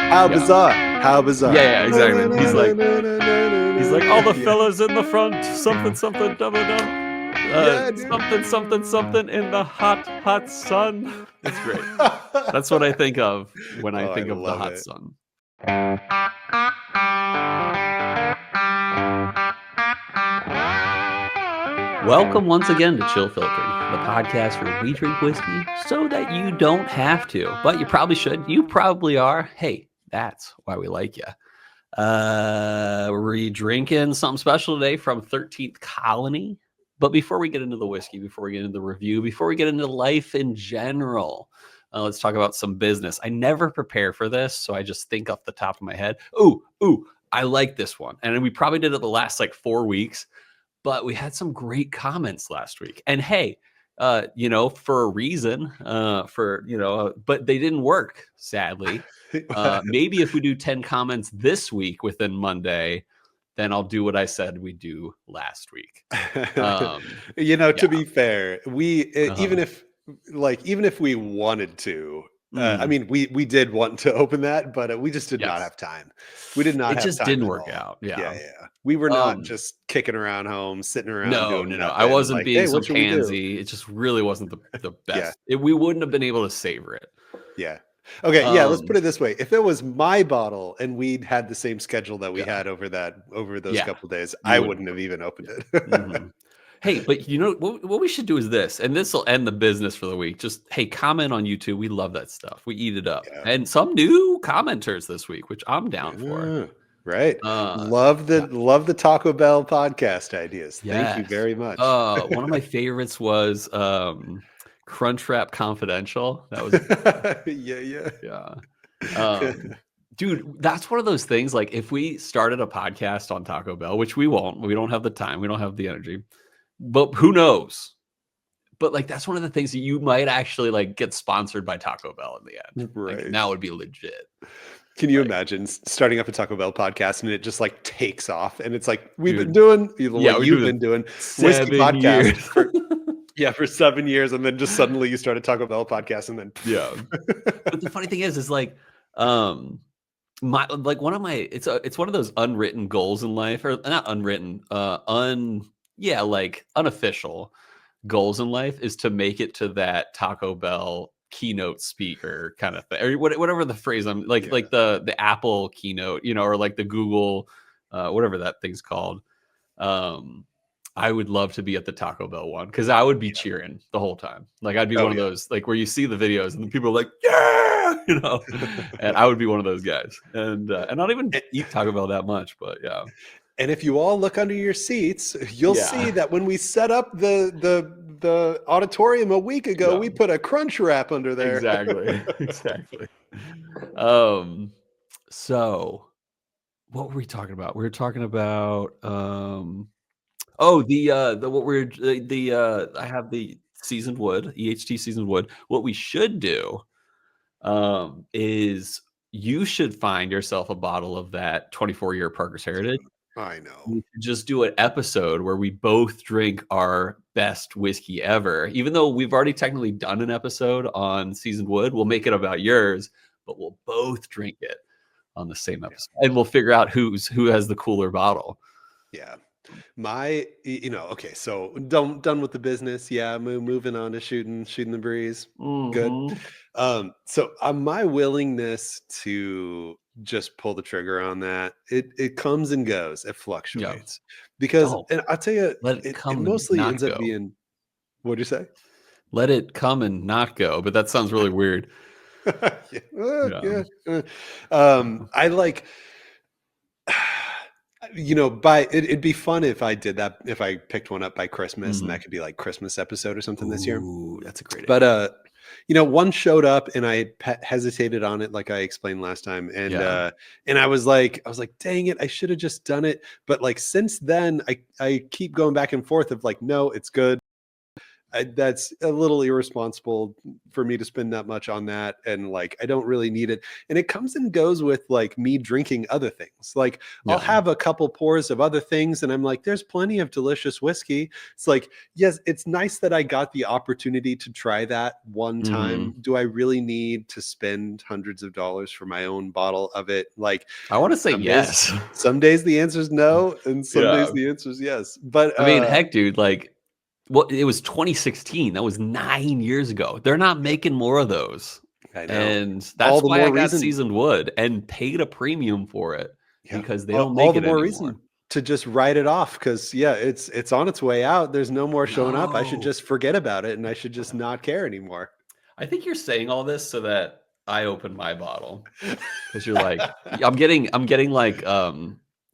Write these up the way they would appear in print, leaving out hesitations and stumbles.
How bizarre. How bizarre. Yeah, exactly. He's like all the fellas in the front, something, double something in the hot sun. It's great. That's what I think of when I think of the hot sun. Welcome once again to Chill Filtered, the podcast where we drink whiskey so that you don't have to, but you probably should. You probably are. Hey, that's why we like you. We're drinking something special today from 13th Colony. But before we get into the whiskey, before we get into the review, before we get into life in general, let's talk about some business. I never prepare for this, so I just think off the top of my head. Ooh, I like this one. And we probably did it the last 4 weeks, but we had some great comments last week. And hey, for a reason, but they didn't work, sadly. Maybe if we do 10 comments this week within Monday, then I'll do what I said we do last week. To be fair, we even if we wanted to, I mean, we did want to open that, but we just did not have time. We did not. It just didn't work out. Yeah. We were not just kicking around home, sitting around. No. I wasn't being some pansy. It just really wasn't the best. We wouldn't have been able to savor it. Yeah. Okay, let's put it this way. If it was my bottle and we'd had the same schedule that we had over those couple of days, I wouldn't have even opened it. Mm-hmm. Hey, but what we should do is this, and this will end the business for the week. Just, hey, comment on YouTube. We love that stuff. We eat it up. Yeah. And some new commenters this week, which I'm down for. Right. Love the Taco Bell podcast ideas. Yes. Thank you very much. One of my favorites was Crunchwrap Confidential. That was yeah. Dude, that's one of those things. Like, if we started a podcast on Taco Bell, which we won't, we don't have the time, we don't have the energy, but who knows? But that's one of the things that you might actually get sponsored by Taco Bell in the end. Right. Now would be legit. Can you imagine starting up a Taco Bell podcast and it just takes off and it's we've been doing you've been doing whiskey podcast for 7 years, and then just suddenly you start a Taco Bell podcast, and then But the funny thing is one of my it's one of those unwritten goals in life, or not unwritten, unofficial goals in life, is to make it to that Taco Bell keynote speaker kind of thing, or whatever the phrase I'm like the Apple keynote, or the Google, whatever that thing's called. I would love to be at the Taco Bell one, because I would be cheering the whole time. I'd be one of those where you see the videos and the people are like, yeah, and I would be one of those guys. And not even eat Taco Bell that much, but yeah. And if you all look under your seats, you'll see that when we set up the auditorium a week ago, we put a crunch wrap under there. Exactly. So what were we talking about? We were talking about I have the seasoned wood, EHT seasoned wood. What we should do is you should find yourself a bottle of that 24-year Parker's Heritage. I know. We could just do an episode where we both drink our best whiskey ever. Even though we've already technically done an episode on seasoned wood, we'll make it about yours, but we'll both drink it on the same episode, and we'll figure out who has the cooler bottle. Yeah. So done with the business. Moving on to shooting the breeze. Mm-hmm. Good. So my willingness to just pull the trigger on that, it comes and goes, it fluctuates, because and I'll tell you, it mostly ends up being, what'd you say? Let it come and not go, but that sounds really weird. I like, it'd be fun if I did that, if I picked one up by Christmas, and that could be Christmas episode or something this year. Ooh, that's a great idea. But one showed up and I hesitated on it, like I explained last time, and I was like, dang it, I should have just done it. But since then, I keep going back and forth of no, it's good. that's a little irresponsible for me to spend that much on that. And like, I don't really need it. And it comes and goes with like me drinking other things. Like I'll have a couple pours of other things and I'm like, there's plenty of delicious whiskey. It's like, yes, it's nice that I got the opportunity to try that one time. Do I really need to spend hundreds of dollars for my own bottle of it? Like, I want to say yes. Some days the answer is no, and some days the answer is yes. But I mean, heck, dude, like, well, it was 2016. That was 9 years ago. They're not making more of those. I know. And that's why I got seasoned wood and paid a premium for it because they don't make all the it more anymore. Reason to just write it off because it's on its way out. There's no more showing up. I should just forget about it and I should just not care anymore. I think you're saying all this so that I open my bottle because you're like, I'm getting like,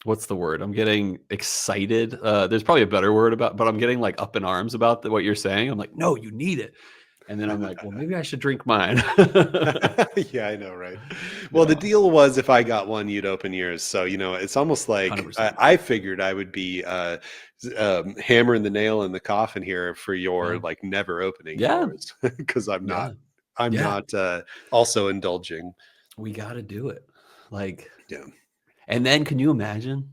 what's the word? I'm getting excited. There's probably a better word but I'm getting like up in arms about what you're saying. I'm like, no, you need it. And then I'm like, well, maybe I should drink mine. Yeah, I know, right? Well, the deal was if I got one, you'd open yours. So, it's almost like I figured I would be hammering the nail in the coffin here for your like never opening yours because I'm not also indulging. We got to do it. Like, and then can you imagine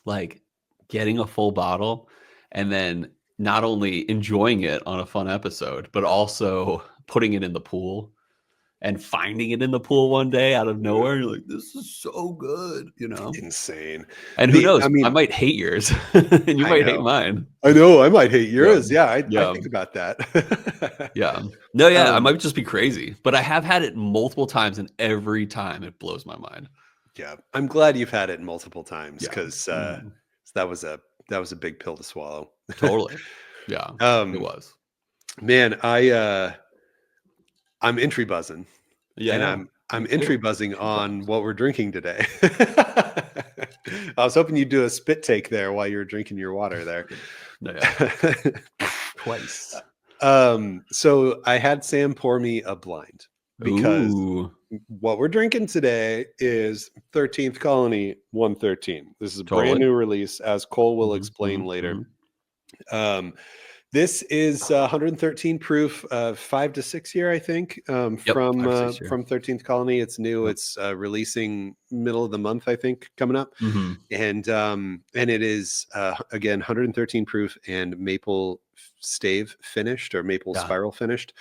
like getting a full bottle and then not only enjoying it on a fun episode, but also putting it in the pool and finding it in the pool one day out of nowhere. You're like, this is so good, Insane. And who knows? I mean, I might hate yours and you might hate mine. I know. I might hate yours. Yeah. I think about that. No, I might just be crazy, but I have had it multiple times and every time it blows my mind. Yeah. I'm glad you've had it multiple times because that was a big pill to swallow. Totally. Yeah. It was. Man, I'm entry buzzing. Yeah. And I'm entry buzzing on what we're drinking today. I was hoping you'd do a spit take there while you were drinking your water there. Twice. So I had Sam pour me a blind because what we're drinking today is 13th Colony 113. This is a brand new release, as Cole will explain later. This is 113 proof, 5 to 6 year, I think, from 13th Colony. It's new. It's releasing middle of the month, I think, coming up. And it is again 113 proof and maple stave finished or maple spiral finished.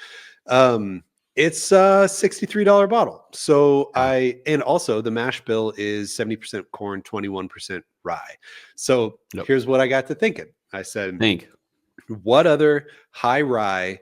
It's a $63 bottle. So and also the mash bill is 70% corn, 21% rye. So here's what I got to thinking. I said, what other high rye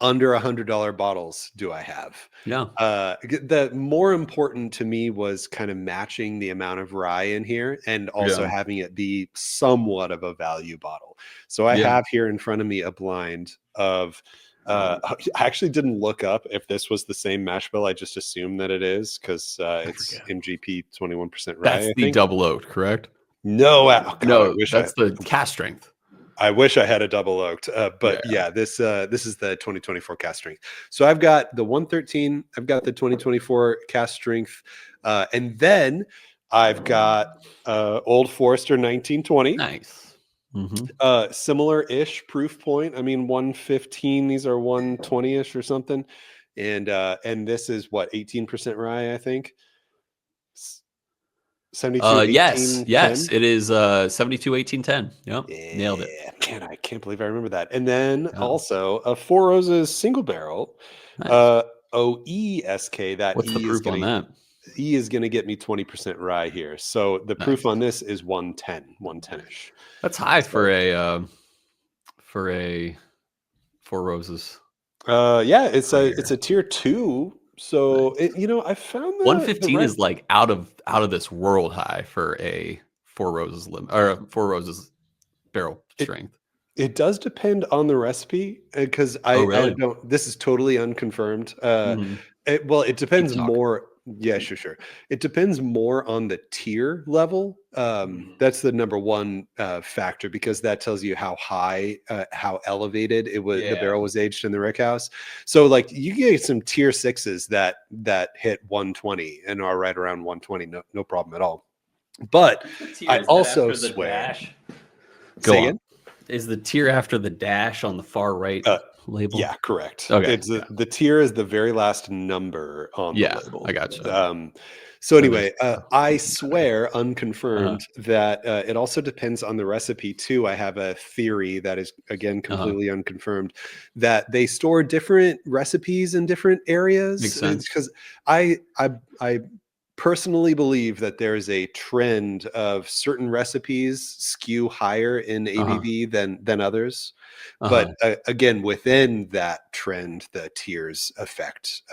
under $100 bottles do I have? The more important to me was kind of matching the amount of rye in here and also having it be somewhat of a value bottle. So I have here in front of me a blind of I actually didn't look up if this was the same mash bill. I just assumed that it is because it's MGP 21% rye. That's the double oaked, correct? No, that's the cast strength. I wish I had a double oaked, but this is the 2024 cast strength. So I've got the 113, I've got the 2024 cast strength, and then I've got Old Forester 1920. Nice. Similar-ish proof point. I mean, 115. These are 120-ish or something, and this is what 18% rye, I think. 72, yes, it is 72, 18, 10. Yep, nailed it. Man, I can't believe I remember that. And then also a Four Roses single barrel, OESK. What's the proof on that? E is going to get me 20% rye here. So the proof on this is 110-ish. That's high for a Four Roses. It's a tier 2. So I found that 115 is like out of this world high for a Four Roses or a Four Roses barrel strength. It does depend on the recipe because I don't. This is totally unconfirmed. It depends more. Yeah, sure. It depends more on the tier level. That's the number one factor because that tells you how high, how elevated it was. The barrel was aged in the rick house. So like you get some tier 6s that hit 120 and are right around 120. No problem at all. But I also swear. Go on. is the tier after the dash on the far right Uh, label? yeah, correct. Okay. It's the tier is the very last number on the Yeah, label. I gotcha. So I'm just anyway, I looking at it. swear, Uh-huh. unconfirmed, that it also depends on the recipe too. I have a theory that is again Uh-huh. completely unconfirmed that they store different recipes in different areas. Makes It's sense. because I personally believe that there's a trend of certain recipes skew higher in Uh-huh. ABV than others. But Uh-huh. again, within that trend, the tiers affect.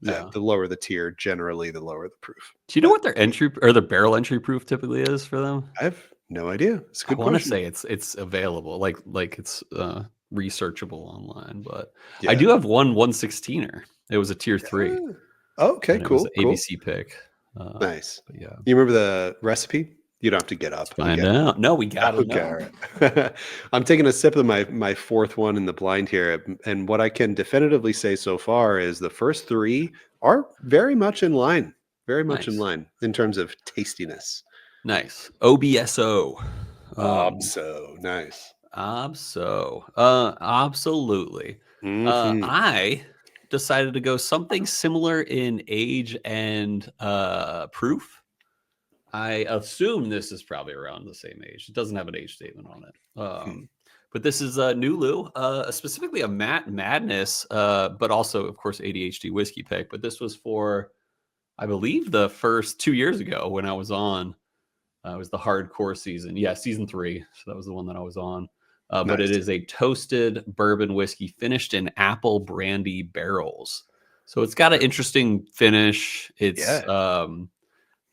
Yeah. The lower the tier, generally, the lower the proof. Do you know But what their entry or the barrel entry proof typically is for them? I have no idea. It's a I good want to question. say it's available, like it's researchable online, but I Yeah. do have one 116er. It was a tier 3 Ah, okay. and it was an Cool. Cool. ABC pick. Nice. But yeah, You remember the recipe? You don't have to get let's up find again. out. No, we gotta Okay, know. all right. I'm taking a sip of my fourth one in the blind here, and what I can definitively say so far is the first three are very much in line, very much in Nice. line in terms of tastiness. Nice. OBSO. So nice. Absolutely. Hmm. I decided to go something similar in age and proof. I assume this is probably around the same age. It doesn't have an age statement on it. But this is a Nulu, specifically a Matt Madness, but also, of course, ADHD whiskey pick. But this was for, I believe, the first 2 years ago when I was on. It was the hardcore season. Yeah, season 3. So that was the one that I was on. But it Nice. is a toasted bourbon whiskey finished in apple brandy barrels. So it's got an interesting finish. Yeah.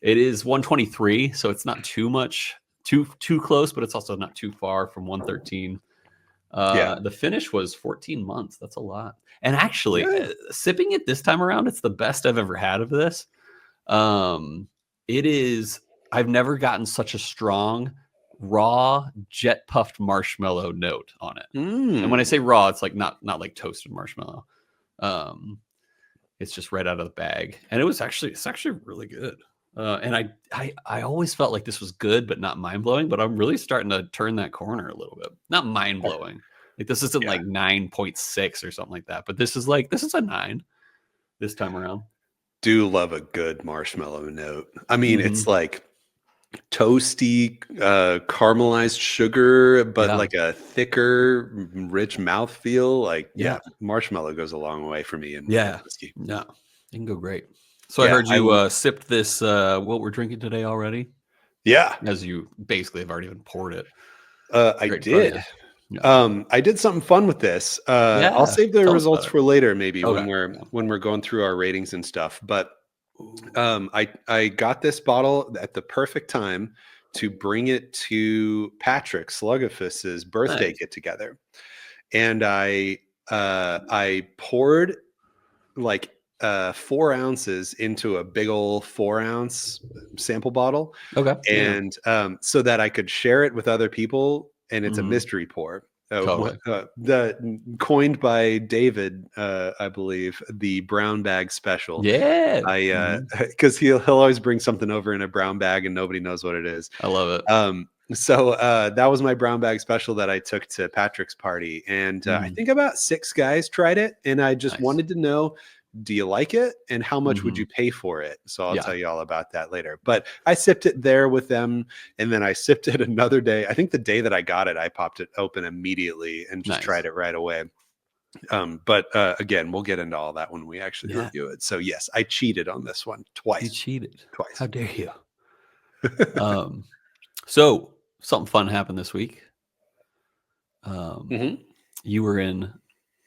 It is 123, so it's not too much, too close, but it's also not too far from 113. Yeah. The finish was 14 months. That's a lot. And actually, Yeah. sipping it this time around, it's the best I've ever had of this. It is. I've never gotten such a strong, raw, jet puffed marshmallow note on it. And when I Mm. say raw, it's like not like toasted marshmallow. Um, it's just right out of the bag, and it's actually really good. And I always felt like this was good, but not mind blowing. But I'm really starting to turn that corner a little bit. Not mind blowing. Like this isn't Yeah. like 9.6 or something like that. But this is a 9 this time around. Do love a good marshmallow note. I mean, it's Hmm. like toasty, caramelized sugar, but Yeah, like a thicker, rich mouthfeel. Like, yeah, yeah, marshmallow goes a long way for me in yeah, whiskey. yeah. It can go great. So I Yeah, heard you sipped this. What we're drinking today already, yeah, as you basically have already even poured it I right in front of did. you. Yeah, I did something fun with this. I'll yeah. save the Tell us results about it. for later, maybe Okay. when we're going through our ratings and stuff. But Ooh. I got this bottle at the perfect time to bring it to Patrick Slugafist's birthday Nice. get together, and I poured like 4 ounces into a big old 4 ounce sample bottle, Okay. Yeah. and so that I could share it with other people. And it's a Mhm. mystery pour. Totally. Coined by David, I believe, the brown bag special. Yeah. I Mhm. because he'll always bring something over in a brown bag and nobody knows what it is. I love it. So that was my brown bag special that I took to Patrick's party, and I Mhm. think about 6 guys tried it, and I just Nice. wanted to know, do you like it, and how much would Mhm. you pay for it? So I'll Yeah. tell you all about that later. But I sipped it there with them, and then I sipped it another day. I think the day that I got it, I popped it open immediately and just Nice. tried it right away. But again, we'll get into all that when we actually Yeah. review it. So yes, I cheated on this one You twice. cheated. Twice. How dare you? Um, so something fun happened this week. Um, Mhm. you were in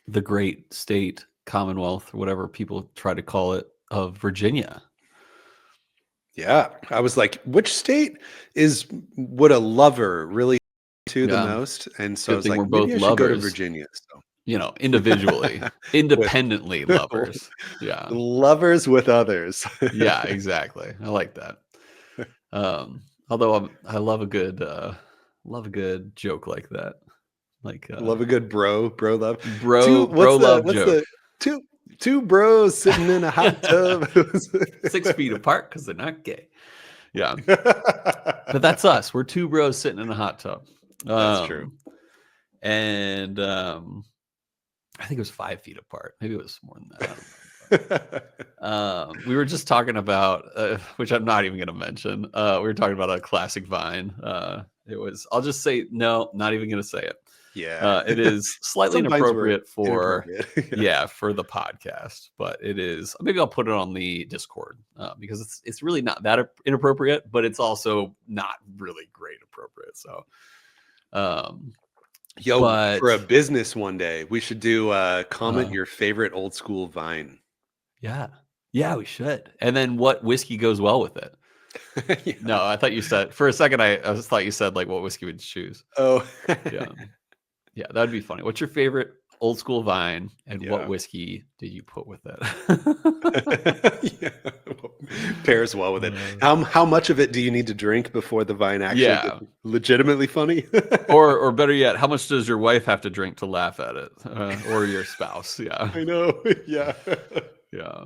the great state, Commonwealth, or whatever people try to call it, of Virginia. Yeah, I was like, which state would a lover really to the Yeah. most? And so I Good was thing like, we're maybe both I should go to lovers, Virginia. So individually, with independently lovers. Yeah. lovers with others. Yeah, exactly. I like that. Although I love a good joke like that. Like Love a good bro love. bro love What's joke. the two two bros sitting in a hot tub? 6 feet apart because they're not gay. Yeah. But that's us. We're two bros sitting in a hot tub. That's true. Um, and I think it was 5 feet apart. Maybe it was more than that. I don't know. We were just talking about, which I'm not even going to mention. We were talking about a classic vine. It was. I'll just say no. Not even going to say it. Yeah, it is slightly Some vines were inappropriate for inappropriate. for the podcast, but it is. Maybe I'll put it on the Discord because it's really not that inappropriate, but it's also not really great appropriate. So, Yo, but for a business one day, we should do comment Uh, your favorite old school vine. yeah, we should. And then what whiskey goes well with it? Yeah. No, I thought you said for a second. I just thought you said like what whiskey would you choose. Oh, Yeah, that'd be funny. What's your favorite old school vine, and Yeah. what whiskey did you put with it? Yeah. Pairs well with it. How much of it do you need to drink before the vine actually gets legitimately funny? or better yet, how much does your wife have to drink to laugh at it, or your spouse? Yeah, I know. Yeah. yeah.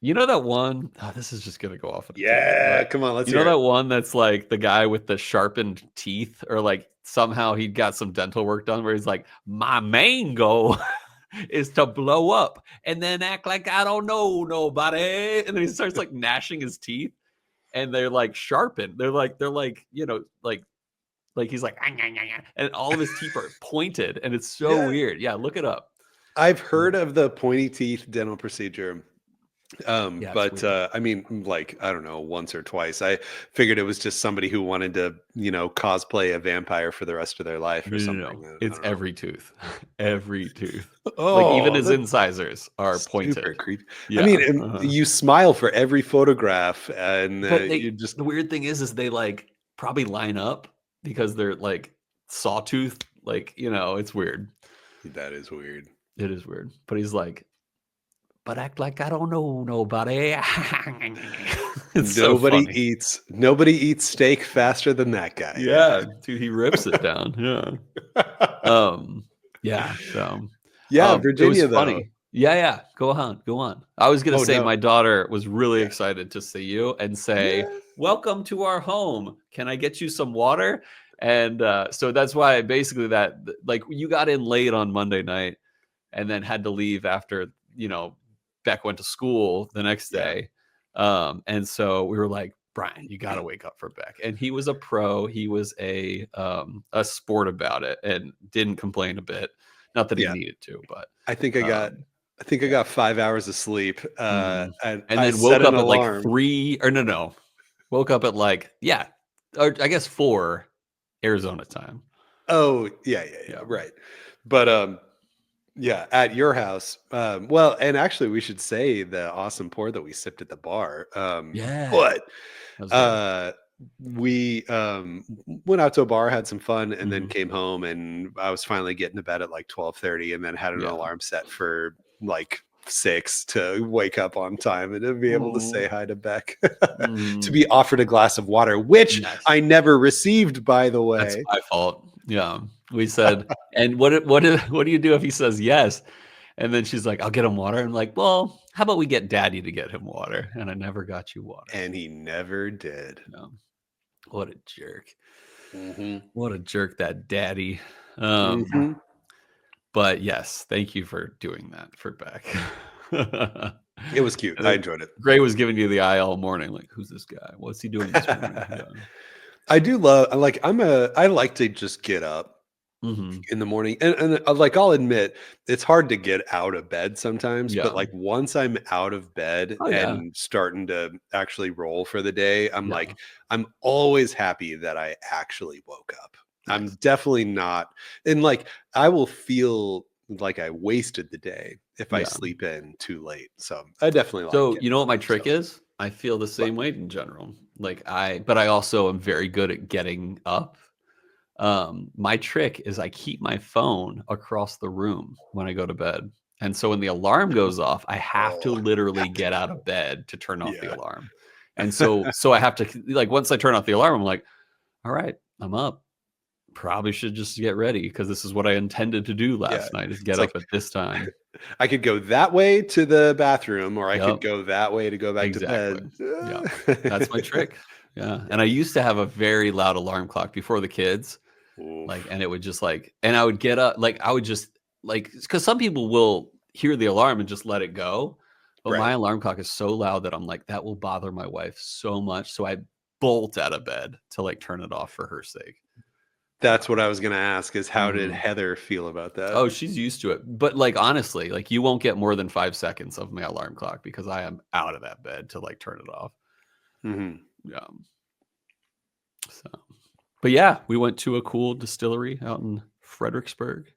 You know that one? Oh, this is just gonna go off. Yeah, come on, let's You hear know it. that one that's like the guy with the sharpened teeth, or like somehow he got some dental work done, where he's like, my main goal is to blow up and then act like I don't know nobody, and then he starts like gnashing his teeth, and they're like sharpened. They're like he's like, and all of his teeth are pointed, and it's so weird. Yeah, look it up. I've heard of the pointy teeth dental procedure. But weird. I mean, like, I don't know, once or twice. I figured it was just somebody who wanted to, cosplay a vampire for the rest of their life or something. No. It's every tooth. Every tooth. Oh, like even his incisors are super pointed. creepy. Yeah. I mean, you smile for every photograph, and But you just the weird thing is they like probably line up because they're like sawtooth. Like, it's weird. that is weird. It is weird. But he's like, but act like I don't know nobody. It's Nobody so eats steak faster than that guy. Yeah, dude, he rips it down. Yeah. Yeah. So Yeah, it Virginia was though. funny. Yeah. Go on. I was gonna say no. my daughter was really excited to see you and say, welcome to our home. Can I get you some water? And so that's why basically that like you got in late on Monday night and then had to leave after, Beck went to school the next day. And so we were like, Bryan, you got to wake up for Beck. And he was a pro. He was a sport about it and didn't complain a bit. Not that he needed to, but I think I got 5 hours of sleep. and And then woke up at like 3 or no. Woke up at like, or I guess 4 Arizona time. Oh, yeah, right. But yeah, at your house. Well, and actually we should say the awesome pour that we sipped at the bar. But we went out to a bar, had some fun, and then came home, and I was finally getting to bed at like 12:30, and then had an alarm set for like 6 to wake up on time and to be able to say hi to Beck, to be offered a glass of water, which I never received, by the way. That's my fault. Yeah. We said, and what do you do if he says yes? And then she's like, I'll get him water. I'm like, well, how about we get Daddy to get him water? And I never got you water. And he never did. No. What a jerk. Mm-hmm. What a jerk, that Daddy. But yes, thank you for doing that for Beck. It was cute. I enjoyed it. Gray was giving you the eye all morning. Like, who's this guy? What's he doing this morning? I do love, I like to just get up in the morning. And like, I'll admit, it's hard to get out of bed sometimes, but like once I'm out of bed and starting to actually roll for the day, I'm like, I'm always happy that I actually woke up. I'm definitely not. And like, I will feel like I wasted the day if I sleep in too late. So I definitely like So it. you know what my trick is? I feel the same way in general. Like but I also am very good at getting up. My trick is I keep my phone across the room when I go to bed. And so when the alarm goes off, I have to literally get out of bed to turn off the alarm. And so I have to, like, once I turn off the alarm, I'm like, all right, I'm up. Probably should just get ready because this is what I intended to do last night, is get up at this time. I could go that way to the bathroom, or I could go that way to go back to bed. Yeah, that's my trick. Yeah. And I used to have a very loud alarm clock before the kids. Like, and it would just like, and I would get up, like, I would just like, because some people will hear the alarm and just let it go. But my alarm clock is so loud that I'm like, that will bother my wife so much. So I bolt out of bed to like turn it off for her sake. That's what I was going to ask is how did Heather feel about that? Oh, she's used to it. But like, honestly, like you won't get more than 5 seconds of my alarm clock because I am out of that bed to like turn it off. Yeah. So, but yeah, we went to a cool distillery out in Fredericksburg.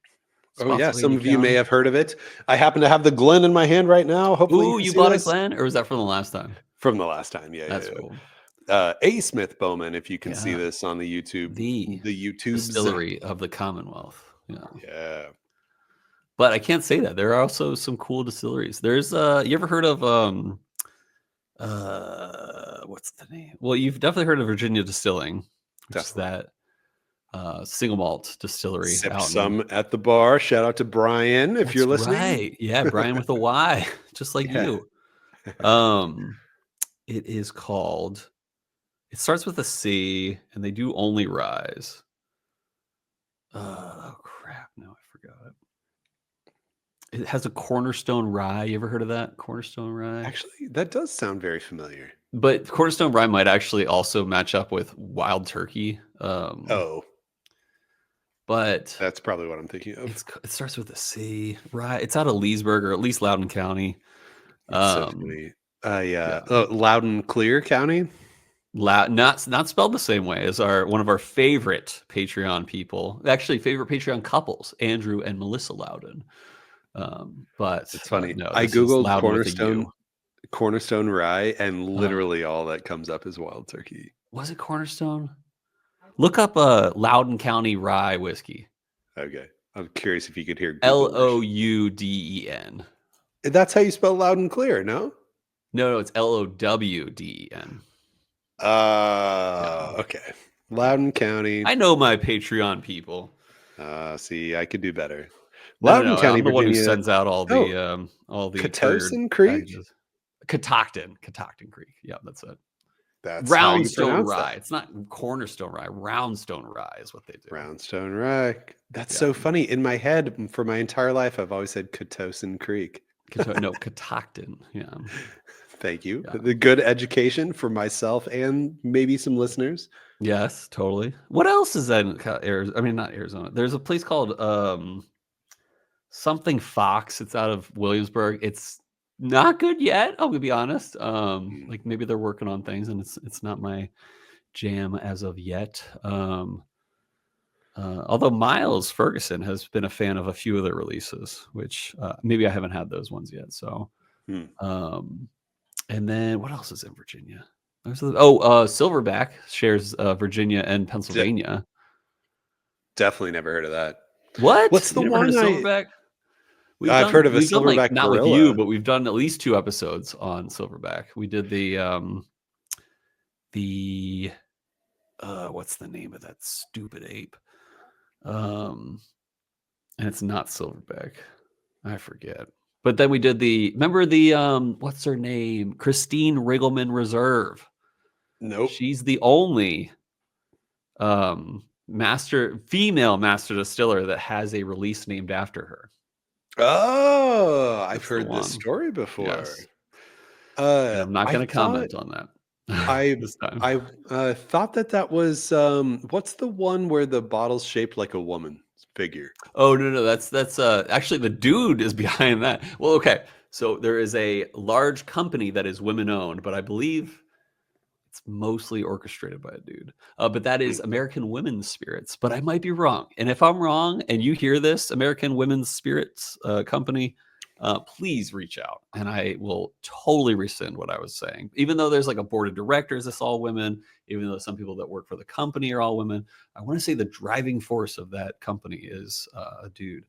Oh yeah, some of you may have heard of it. I happen to have the Glen in my hand right now. Hopefully, you bought a Glen, or was that from the last time? From the last time, yeah. That's cool. A. Smith Bowman, if you can see this on the YouTube, the YouTube distillery of the Commonwealth. Yeah. But I can't say that. There are also some cool distilleries. There's you ever heard of what's the name? Well, you've definitely heard of Virginia Distilling, which is that single malt distillery. Sip some at the bar. Shout out to Bryan if you're listening. Right. Yeah, Bryan with a Y, just like you. It is called, it starts with a C and they do only rise. Oh crap, no, I forgot it. It has a Cornerstone Rye. You ever heard of that? Cornerstone Rye? Actually, that does sound very familiar. But Cornerstone Rye might actually also match up with Wild Turkey. But that's probably what I'm thinking of. It starts with a C. Rye. It's out of Leesburg, or at least Loudoun County. Loudoun Clear County. Not spelled the same way as one of our favorite Patreon people. Actually, favorite Patreon couples, Andrew and Melissa Loudon. But it's funny. No, I googled Cornerstone Rye, and literally all that comes up is Wild Turkey. Was it Cornerstone? Look up a Loudoun County Rye whiskey. Okay, I'm curious if you could hear Louden. That's how you spell loud and clear, no? No, it's Lowden. Okay. Loudoun County. I know my Patreon people. See, I could do better. Loudoun County, I'm the one who sends out all the Catoctin Creek? Catoctin Creek. Yeah, that's it. That's Roundstone Rye. It's not Cornerstone Rye. Roundstone Rye is what they do. Roundstone Rye. That's so funny. In my head, for my entire life, I've always said Catoctin Creek. Catoctin. Yeah. Thank you. Yeah. The good education for myself and maybe some listeners. Yes, totally. What else is that in Arizona? I mean, not Arizona. There's a place called something Fox. It's out of Williamsburg. It's not good yet. I'll be honest. Like maybe they're working on things, and it's not my jam as of yet. Although Miles Ferguson has been a fan of a few of their releases, which maybe I haven't had those ones yet. So, and then what else is in Virginia? Silverback shares Virginia and Pennsylvania. Definitely never heard of that. What? What's the one? Silverback? I've heard of a Silverback. Not with you, but we've done at least 2 episodes on Silverback. We did the what's the name of that stupid ape? And it's not Silverback. I forget. But then we did remember the what's her name? Christine Riggleman Reserve. Nope. She's the only female master distiller that has a release named after her. Oh, I've heard this story before. Yes. I'm not going to comment on that. I thought that was what's the one where the bottle's shaped like a woman figure? Oh no, that's actually the dude is behind that. Well, okay, so there is a large company that is women owned, but I believe it's mostly orchestrated by a dude. But that is American Women's Spirits. But I might be wrong, and if I'm wrong, and you hear this, American Women's Spirits company, please reach out, and I will totally rescind what I was saying. Even though there's like a board of directors that's all women, even though some people that work for the company are all women, I want to say the driving force of that company is a dude,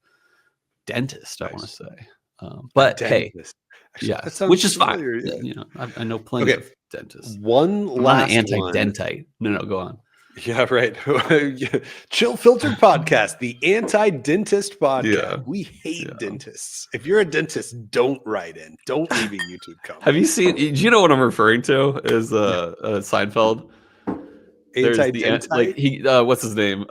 dentist. I want to say, but dentist. Hey, yeah, which is familiar, fine. Yeah. You know, I know plenty of dentists. One last anti-dentite. No, go on. Yeah, right. Chill Filtered Podcast, the anti-dentist podcast. Yeah. We hate dentists. If you're a dentist, don't write in. Don't leave a YouTube comment. Have you seen? Do you know what I'm referring to? Is Seinfeld? There's the like Anti-dentite? what's his name?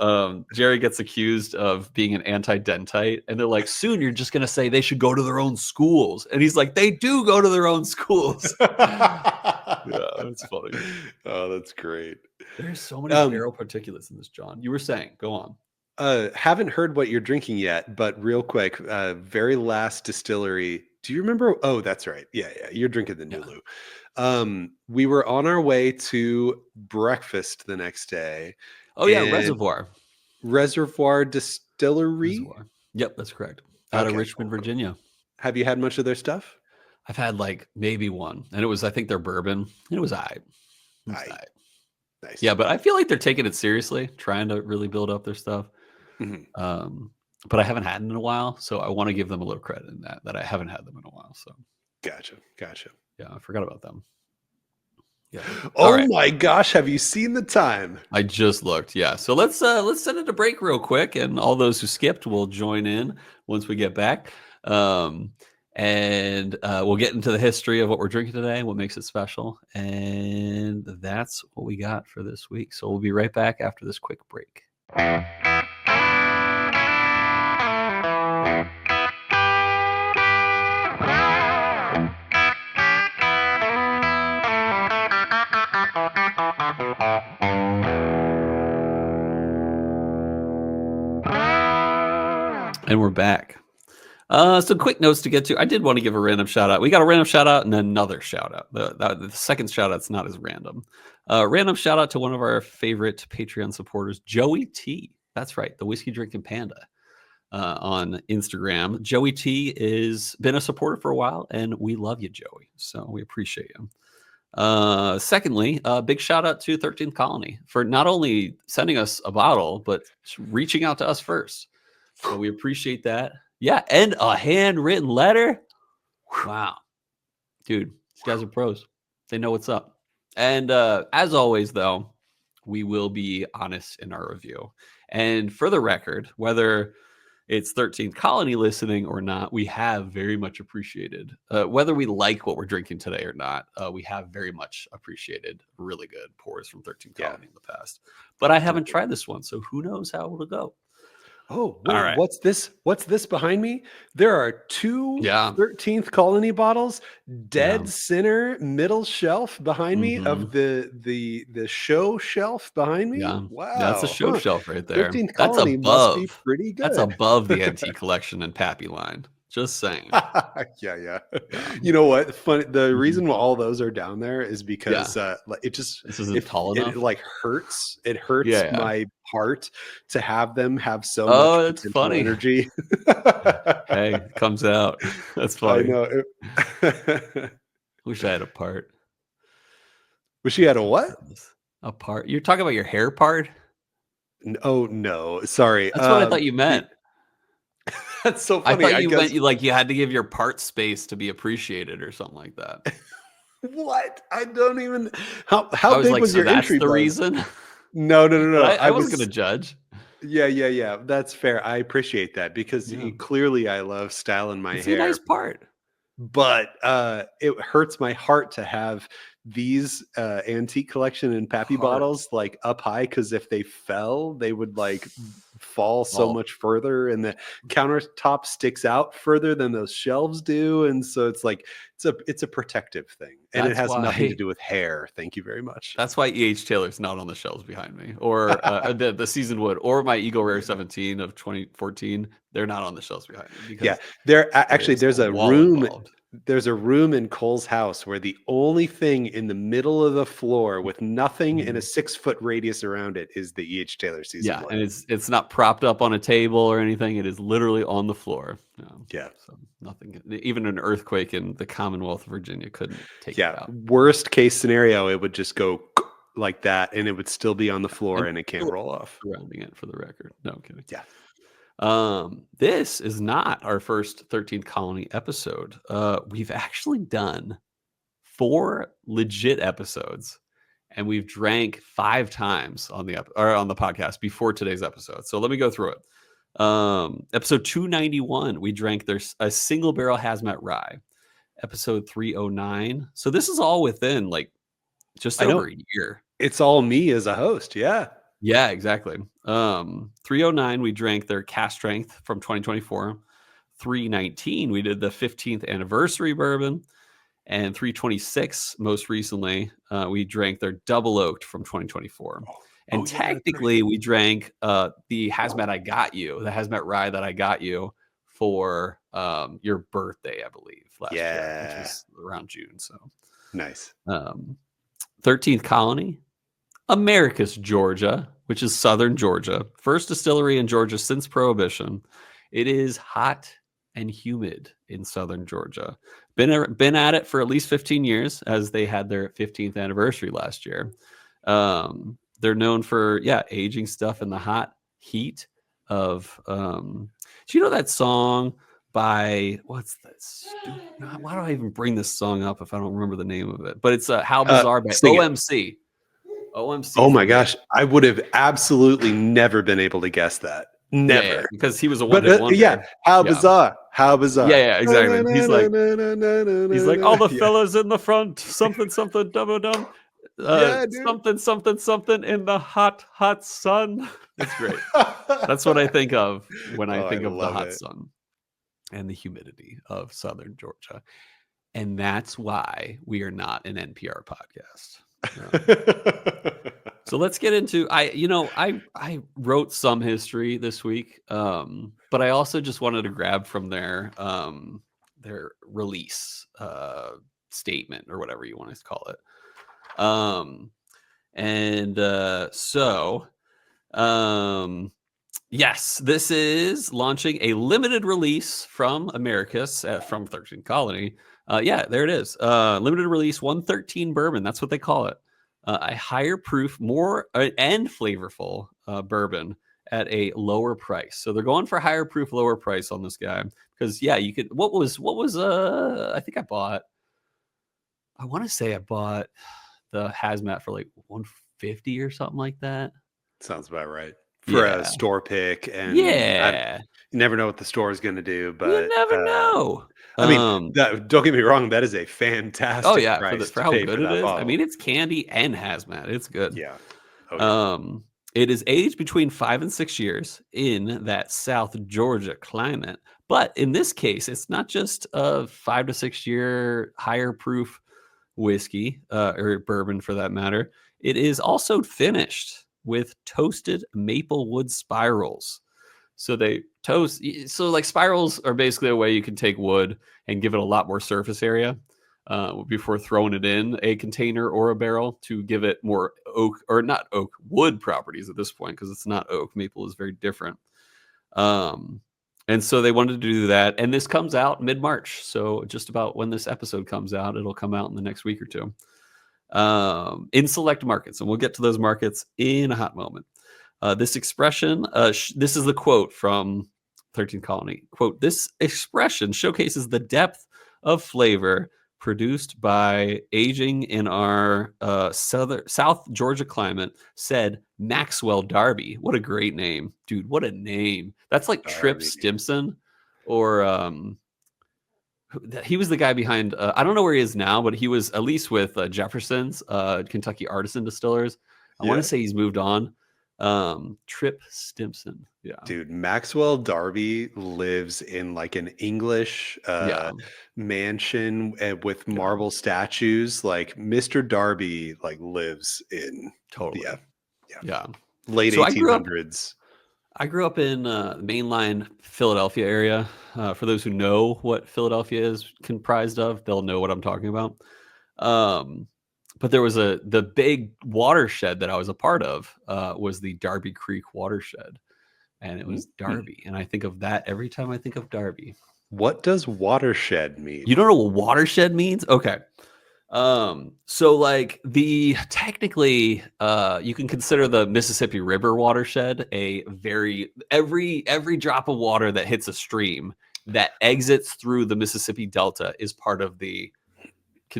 Jerry gets accused of being an anti-dentite, and they're like, soon you're just gonna say they should go to their own schools, and he's like, they do go to their own schools. Yeah, that's funny. Oh, that's great. There's so many barrel particulates in this, John. You were saying, go on. Haven't heard what you're drinking yet, but real quick, very last distillery. Do you remember? Oh, that's right. Yeah, yeah. You're drinking the Nulu. We were on our way to breakfast the next day. Oh yeah, Reservoir Distillery. Reservoir. Yep, that's correct. Out of Richmond, Virginia. Have you had much of their stuff? I've had like maybe one, and it was, I think, their bourbon. And it was Nice. Yeah, but I feel like they're taking it seriously, trying to really build up their stuff. But I haven't had it in a while, so I want to give them a little credit in that I haven't had them in a while. So Gotcha. Yeah, I forgot about them. Yeah. Oh my gosh, have you seen the time? I just looked. Yeah. So let's send it a break real quick, and all those who skipped will join in once we get back. And we'll get into the history of what we're drinking today, what makes it special, and that's what we got for this week. So we'll be right back after this quick break. And we're back. Some quick notes to get to. I did want to give a random shout out. We got a random shout out and another shout out. The second shout out's not as random. Random shout out to one of our favorite Patreon supporters, Joey T. That's right, the whiskey drinking panda on Instagram. Joey T has been a supporter for a while, and we love you, Joey. So we appreciate you. Secondly, big shout out to 13th Colony for not only sending us a bottle, but reaching out to us first. So we appreciate that. Yeah, and a handwritten letter. Wow. Dude, these guys are pros. They know what's up. And as always, though, we will be honest in our review. And for the record, whether it's 13th Colony listening or not, we have very much appreciated, whether we like what we're drinking today or not, we have very much appreciated really good pours from 13th Colony in the past. But I haven't tried this one, so who knows how it'll go. Oh, wait, all right. What's this behind me? There are two 13th Colony bottles, dead center middle shelf behind me of the show shelf behind me. Yeah. Wow. That's a show shelf right there. 13th Colony must be pretty good. That's above the antique collection and Pappy line. Just saying. Yeah. You know what? Funny. The reason why all those are down there is because it just tall enough. It like hurts. It hurts my heart to have them have so much that's funny energy. Hey, it comes out. That's funny. I know. Wish I had a part. Wish you had a what? A part. You're talking about your hair part? Oh no, sorry. That's what I thought you meant. That's so funny. I thought you meant you had to give your part space to be appreciated or something like that. What? I don't even. How big was your entry? That's the reason. No. I wasn't going to judge. Yeah. That's fair. I appreciate that because clearly I love styling my hair. It's a nice part. But it hurts my heart to have these antique collection and Pappy bottles like up high, because if they fell, they would like fall so much further, and the countertop sticks out further than those shelves do, and so it's like it's a protective thing, and it has nothing to do with hair. Thank you very much. That's why E.H. Taylor's not on the shelves behind me, or the Seasoned Wood, or my Eagle Rare 17 of 2014. They're not on the shelves behind me. Because there's a room. Involved. There's a room in Cole's house where the only thing in the middle of the floor with nothing in a 6-foot radius around it is the E.H. Taylor Seasoned Wood. And it's not propped up on a table or anything. It is literally on the floor. So nothing, even an earthquake in the Commonwealth of Virginia couldn't take it out. Worst case scenario, it would just go like that, and it would still be on the floor, and it can't roll off. Surrounding it, for the record. No, I'm kidding. Yeah. This is not our first 13th Colony episode. We've actually done 4 legit episodes, and we've drank 5 times on the podcast before today's episode. So let me go through it. Episode 291, we drank a single barrel hazmat rye. Episode 309. So this is all within like just over a year. It's all me as a host. Yeah. Yeah, exactly. 309, we drank their cask strength from 2024. 319, we did the 15th anniversary bourbon. And 326, most recently, we drank their double oaked from 2024. And technically, we drank the Hazmat I Got You, the Hazmat Rye that I got you for your birthday, I believe, last year, which was around June. So nice. 13th Colony, Americus, Georgia, which is southern Georgia. First distillery in Georgia since Prohibition. It is hot and humid in southern Georgia. Been at it for at least 15 years, as they had their 15th anniversary last year. They're known for aging stuff in the hot heat of. Do you know that song by what's this? Why do I even bring this song up if I don't remember the name of it? But it's How Bizarre by OMC. OMC. Oh my gosh, I would have absolutely never been able to guess that. Never, because he was a one-hit wonder. Yeah, how bizarre! How bizarre! Yeah, exactly. He's like all the fellas in the front, something, double dum, something in the hot sun. That's great. That's what I think of when I think of the hot sun and the humidity of southern Georgia, and that's why we are not an NPR podcast. So let's get into I wrote some history this week, but I also just wanted to grab from their release statement or whatever you want to call it. Yes, this is launching a limited release from Americus from 13th Colony. There it is. Limited release 113 bourbon. That's what they call it. A higher proof, more and flavorful bourbon at a lower price. So they're going for higher proof, lower price on this guy because you could. What was I think I bought the Hazmat for like $150 or something like that. Sounds about right for a store pick, and you never know what the store is going to do, but you never know. I mean, don't get me wrong, that is a fantastic price for how good it is. I mean, it's candy and Hazmat. It's good. Yeah. It is aged between 5 and 6 years in that South Georgia climate. But in this case, it's not just a 5 to 6 year higher proof whiskey or bourbon for that matter. It is also finished with toasted maple wood spirals. So they toast. So like spirals are basically a way you can take wood and give it a lot more surface area before throwing it in a container or a barrel to give it more wood properties at this point, because it's not oak. Maple is very different. And so they wanted to do that. And this comes out mid-March. So just about when this episode comes out, it'll come out in the next week or two in select markets. And we'll get to those markets in a hot moment. This expression, this is the quote from 13th Colony. Quote, "This expression showcases the depth of flavor produced by aging in our South Georgia climate," said Maxwell Darby. What a great name, dude. What a name. That's like Darby. Trip Stimson, or he was the guy behind, I don't know where he is now, but he was at least with Jefferson's, Kentucky Artisan Distillers. I want to say he's moved on. Trip Stimson. Yeah. Dude, Maxwell Darby lives in like an English mansion with marble statues. Like Mr. Darby like lives in late 1800s. I grew up in mainline Philadelphia area. For those who know what Philadelphia is comprised of, they'll know what I'm talking about. But there was the big watershed that I was a part of was the Darby Creek watershed, and it was Darby. And I think of that every time I think of Darby. What does watershed mean? You don't know what watershed means? Okay. So like technically you can consider the Mississippi River watershed every drop of water that hits a stream that exits through the Mississippi Delta is part of the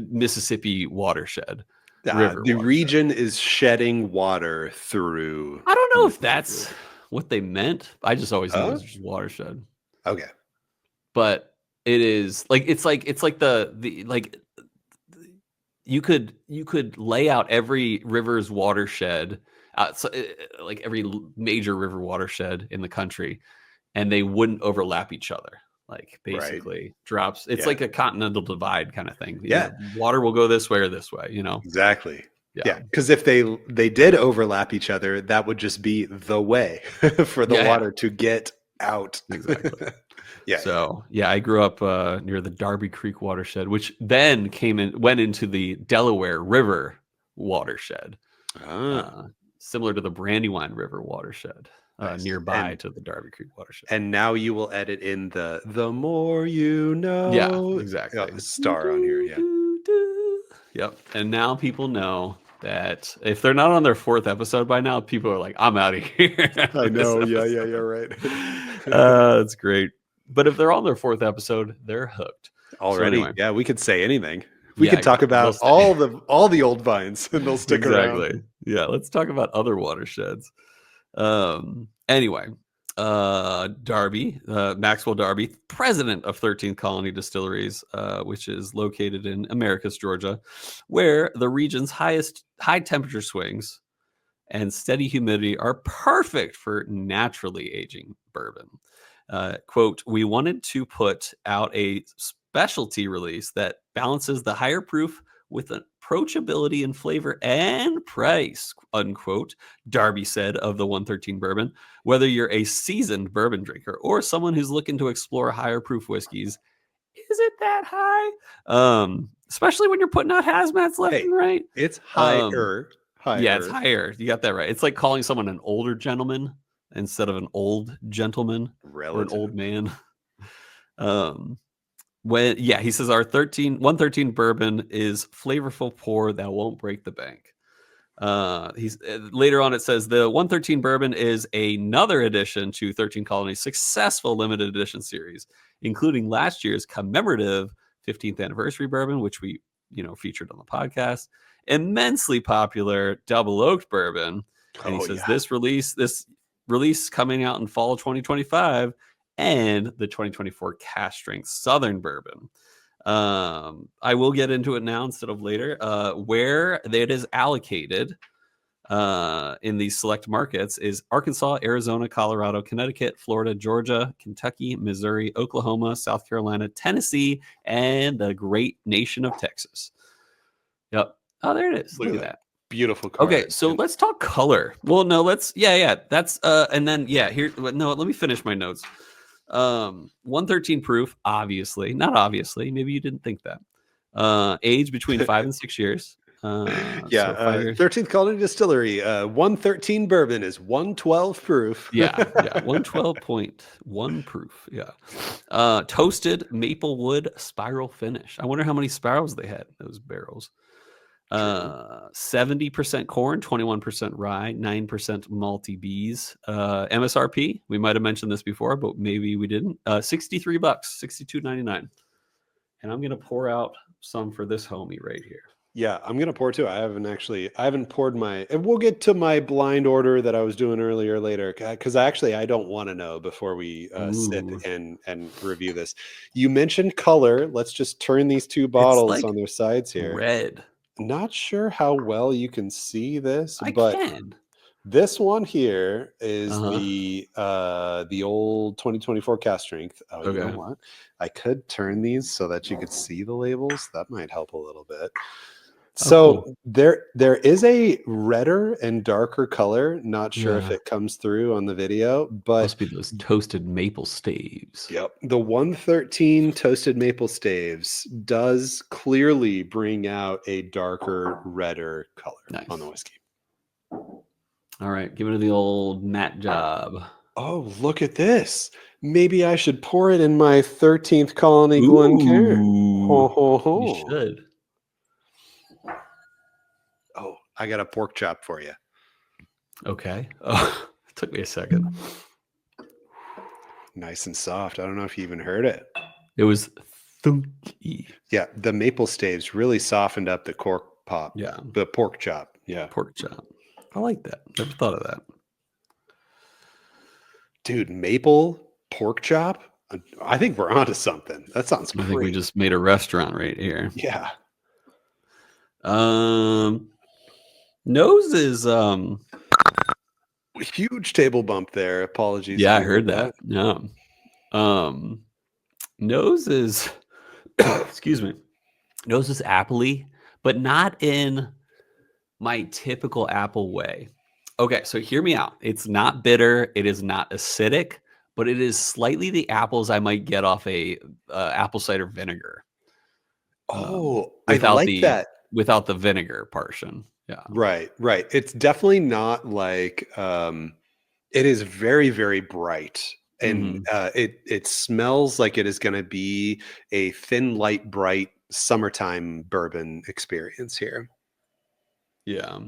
Mississippi watershed. The region is shedding water through. I don't know if that's what they meant. I just always thought it was just watershed. Okay, but it is like it's like the you could lay out every river's watershed, like every major river watershed in the country, and they wouldn't overlap each other. Like basically drops. It's like a continental divide kind of thing. Either water will go this way or this way. Exactly. Yeah. Yeah, because if they did overlap each other, that would just be the way for the water to get out. Exactly. So I grew up near the Darby Creek watershed, which then went into the Delaware River watershed, similar to the Brandywine River watershed, nearby to the Darby Creek watershed. And now you will edit in the more you know. Yeah, exactly. Star on here. Yeah. Yep. And now people know that if they're not on their 4th episode by now, people are like, I'm out of here. I know. Yeah, right. That's great. But if they're on their 4th episode, they're hooked already. So anyway. Yeah, we could say anything. We could talk about all the old vines, and they'll stick around. Yeah, let's talk about other watersheds. Anyway, Darby, Maxwell Darby, president of 13th Colony Distilleries, which is located in Americus, Georgia, where the region's high temperature swings and steady humidity are perfect for naturally aging bourbon. Quote, we wanted to put out a specialty release that balances the higher proof with approachability in flavor and price, unquote, Darby said of the 113 bourbon. Whether you're a seasoned bourbon drinker or someone who's looking to explore higher proof whiskeys, is it that high? Especially when you're putting out hazmats left and right. It's higher. Yeah, it's higher. You got that right. It's like calling someone an older gentleman instead of an old gentleman or an old man. He says our 113 bourbon is flavorful pour that won't break the bank. He's later on it says the 113 bourbon is another addition to 13 Colony's successful limited edition series, including last year's commemorative 15th anniversary bourbon, which we featured on the podcast, immensely popular double oaked bourbon. And he says this release coming out in fall 2025 and the 2024 cask strength Southern bourbon. I will get into it now instead of later. Where it is allocated in these select markets is Arkansas, Arizona, Colorado, Connecticut, Florida, Georgia, Kentucky, Missouri, Oklahoma, South Carolina, Tennessee, and the great nation of Texas. Yep. Oh, there it is. Look at that. Beautiful card. Okay, so let's talk color. Well, no, let's that's and then let me finish my notes. 113 proof, not obviously, maybe you didn't think that. Age between 5 and 6 years. 13th Colony Distillery, 113 bourbon is 112 proof. 112.1 proof. Toasted maple wood spiral finish. I wonder how many spirals they had in those barrels. 70% corn, 21% rye, 9% malty bees. MSRP, we might have mentioned this before, but maybe we didn't. $63, $62.99. And I'm gonna pour out some for this homie right here. Yeah, I'm gonna pour too. I haven't poured my. And we'll get to my blind order that I was doing later, because I don't want to know before we sit and review this. You mentioned color. Let's just turn these two bottles on their sides here. Red. Not sure how well you can see this, but can. This one here is the old 2024 cask strength. Oh, you know what? I could turn these so that you could see the labels. That might help a little bit. So there is a redder and darker color. Not sure if it comes through on the video, but must be those toasted maple staves. Yep. The 113 toasted maple staves does clearly bring out a darker, redder color on the whiskey. All right. Give it the old matte job. Oh, look at this. Maybe I should pour it in my 13th Colony Glencairn. You should. Oh, I got a pork chop for you. Okay. Oh, it took me a second. Nice and soft. I don't know if you even heard it. It was thunky. Yeah, the maple staves really softened up the cork pop. Yeah. The pork chop. Yeah. Pork chop. I like that. Never thought of that. Dude, maple pork chop? I think we're onto something. That sounds great. I think we just made a restaurant right here. Yeah. Nose is Huge table bump there. Apologies yeah, if I you heard heard that. that. Yeah. Nose is excuse me. Nose is appley, but not in my typical apple way. Okay, so hear me out. It's not bitter, it is not acidic, but it is slightly the apples I might get off a apple cider vinegar. Um, Oh, I without like the that. without the vinegar portion. Yeah. Right, right. It's definitely not like it is very, very bright. And Mhm. it smells like it is going to be a thin, light, bright summertime bourbon experience here. Yeah.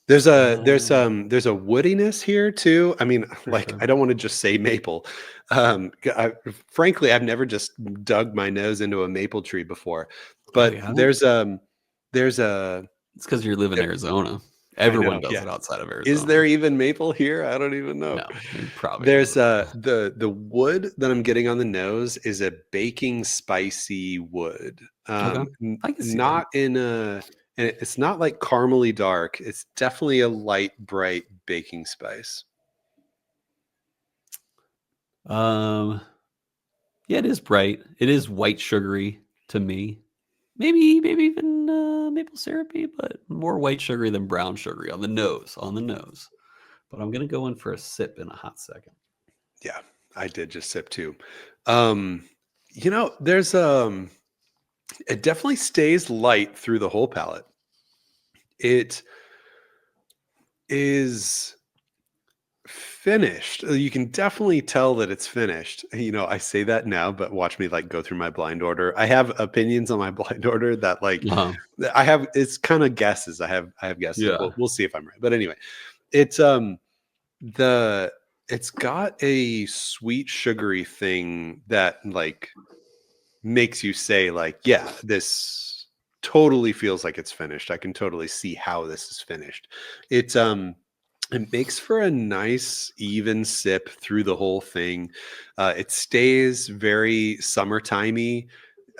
There's a woodiness here too. I mean, For like sure. I don't want to just say maple. Frankly, I've never just dug my nose into a maple tree before, Oh, but yeah? there's a It's because you live in there- Arizona. I Everyone know, does yeah. it outside of Is Arizona. there even maple here? I don't even know. No, it probably There's isn't. the wood that I'm getting on the nose is a baking spicy wood. Okay. I can see that. Not in a and it's not like caramely dark. It's definitely a light, bright baking spice. Um, yeah, it is bright. It is white sugary to me. Maybe even maple syrupy, but more white sugary than brown sugary on the nose. On the nose. But I'm gonna go in for a sip in a hot second. Yeah, I did just sip too. Um, there's it definitely stays light through the whole palate. It is finished. You can definitely tell that it's finished. I say that now, but watch me like go through my blind order. I have opinions on my blind order that like Uh-huh. I have it's kind of guesses. I have guesses. Yeah. We'll see if I'm right. But anyway, it's the it's got a sweet sugary thing that like makes you say like, yeah, this totally feels like it's finished. I can totally see how this is finished. It makes for a nice even sip through the whole thing. It stays very summertimey.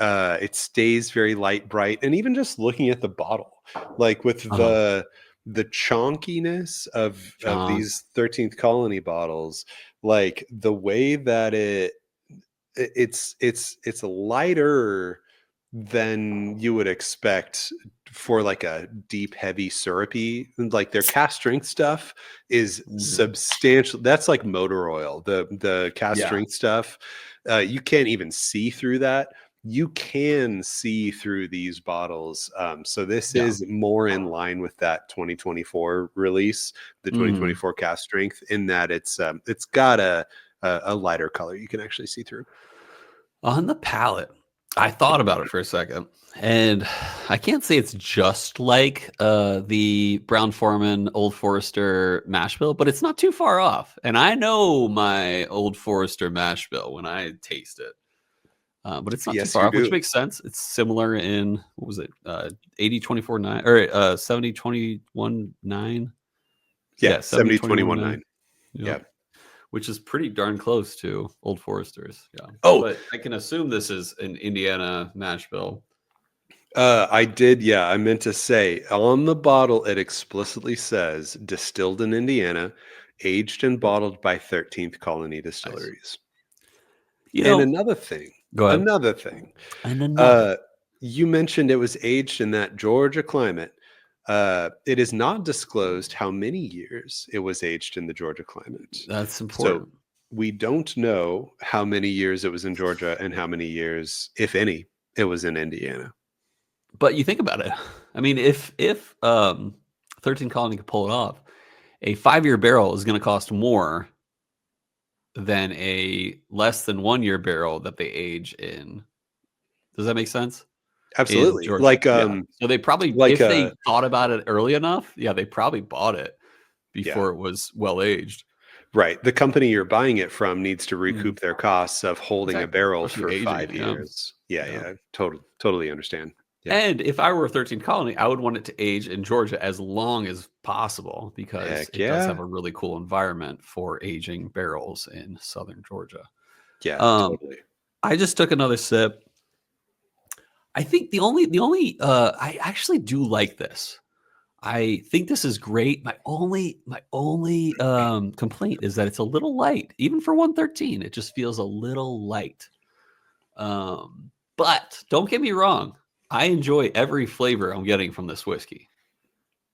It stays very light, bright, and even just looking at the bottle, like with Uh-huh. the chonkiness of Chonk. these 13th Colony bottles, like the way that it's lighter than you would expect for like a deep, heavy syrupy. Like their cast strength stuff is Mhm. substantial. That's like motor oil. The cast Yeah. strength stuff, you can't even see through that. You can see through these bottles. So this Yeah. is more in line with that 2024 release, the Mhm. 2024 cast strength, in that it's got a lighter color you can actually see through. On the palate, I thought about it for a second, and I can't say it's just like the Brown Foreman Old Forester mash bill, but it's not too far off. And I know my Old Forester mash bill when I taste it, but it's not too Yes, far you off, which do. makes sense. It's similar in what was it, 80-24-9 or 70-21-9? Yeah, Yeah, 70-21-9. 70-21-9. Yep. Yeah. Which is pretty darn close to Old Foresters. Yeah. Oh, But I can assume this is an Indiana mash bill. I did. Yeah, I meant to say on the bottle, it explicitly says distilled in Indiana, aged and bottled by 13th Colony Nice. Distilleries. You And know, go ahead. another thing, And another. uh, you mentioned it was aged in that Georgia climate. It is not disclosed how many years it was aged in the Georgia climate. That's So important. we don't know how many years it was in Georgia and how many years, if any, it was in Indiana. But you think about it. I mean, if 13 Colony could pull it off, a 5-year barrel is going to cost more than a less than 1-year barrel that they age in. Does that make sense? In Absolutely. Georgia. Yeah. So they probably, Like if they thought about it early enough, yeah, they probably bought it yeah, before it was well aged. right. The company you're buying it from needs to Mhm. recoup their costs of holding a Exactly. barrel Especially for aging 5 it. Yeah. years. Yeah, Yeah. yeah. Totally understand. Yeah. And if I were a 13 Colony, I would want it to age in Georgia as long as possible because Heck it does yeah. have a really cool environment for aging barrels in southern Georgia. Yeah, Um, totally. I just took another sip. I think the only I actually do like this. I think this is great. My only complaint is that it's a little light, even for 113. It just feels a little light. But don't get me wrong, I enjoy every flavor I'm getting from this whiskey,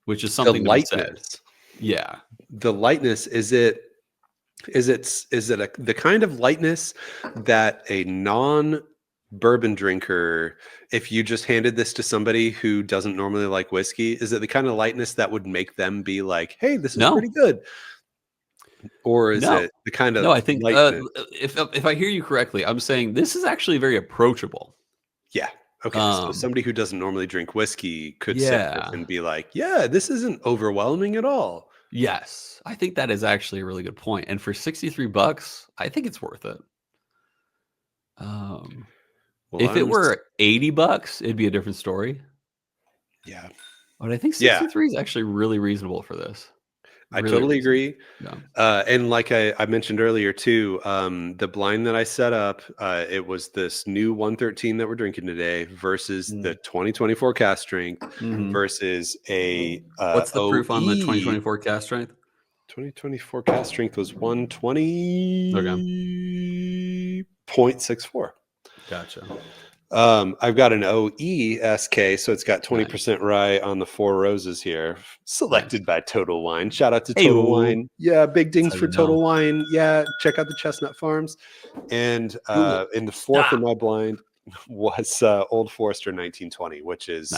which is The something to be said. lightness. Yeah. The lightness, the kind of lightness that a non-bourbon drinker, if you just handed this to somebody who doesn't normally like whiskey, is it the kind of lightness that would make them be like, hey, this is pretty No. good? Or is No. it the kind No, of I think lightness? if I hear you correctly, I'm saying this is actually very approachable. Yeah. Okay. So somebody who doesn't normally drink whiskey could sip this Yeah. and be like, yeah, this isn't overwhelming at all. Yes. I think that is actually a really good point. And for $63, I think it's worth it. Well, If it were $80, it'd be a different story. Yeah. But I think 63 is actually really reasonable for this. I Really totally reasonable. agree. Yeah. And like I mentioned earlier too, the blind that I set up, it was this new 113 that we're drinking today versus the 2024 cast strength versus a What's the proof on the OE. 2024 cast strength? 2024 cast strength was 120.64. Gotcha. I've got an OE SK, so it's got 20% rye on the Four Roses here, selected by Total Wine. Shout out to Total Wine. Yeah, big dings for Total Wine. Yeah, check out the Chestnut Farms. And in the fourth in my blind was Old Forester 1920, which is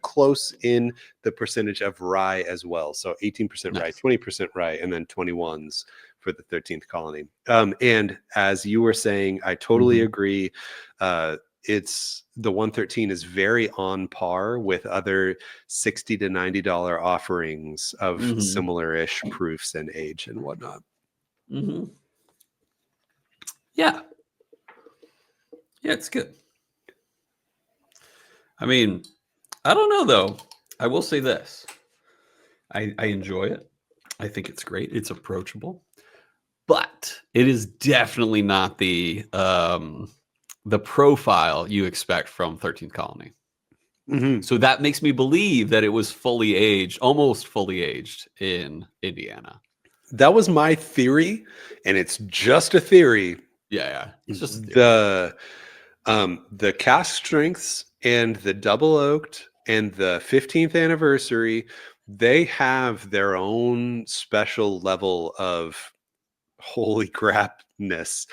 close in the percentage of rye as well. So 18% rye, 20% rye, and then 21s for the 13th Colony. And as you were saying, I totally agree. It's the 113 is very on par with other $60 to $90 offerings of similar-ish proofs and age and whatnot. Yeah, it's good. I mean, I don't know though. I will say this: I enjoy it. I think it's great. It's approachable, but it is definitely not the profile you expect from 13th Colony. So that makes me believe that it was fully aged, almost fully aged in Indiana. That was my theory, and it's just a theory. Yeah. It's just a theory. The cast strengths and the double oaked and the 15th anniversary, they have their own special level of holy crapness,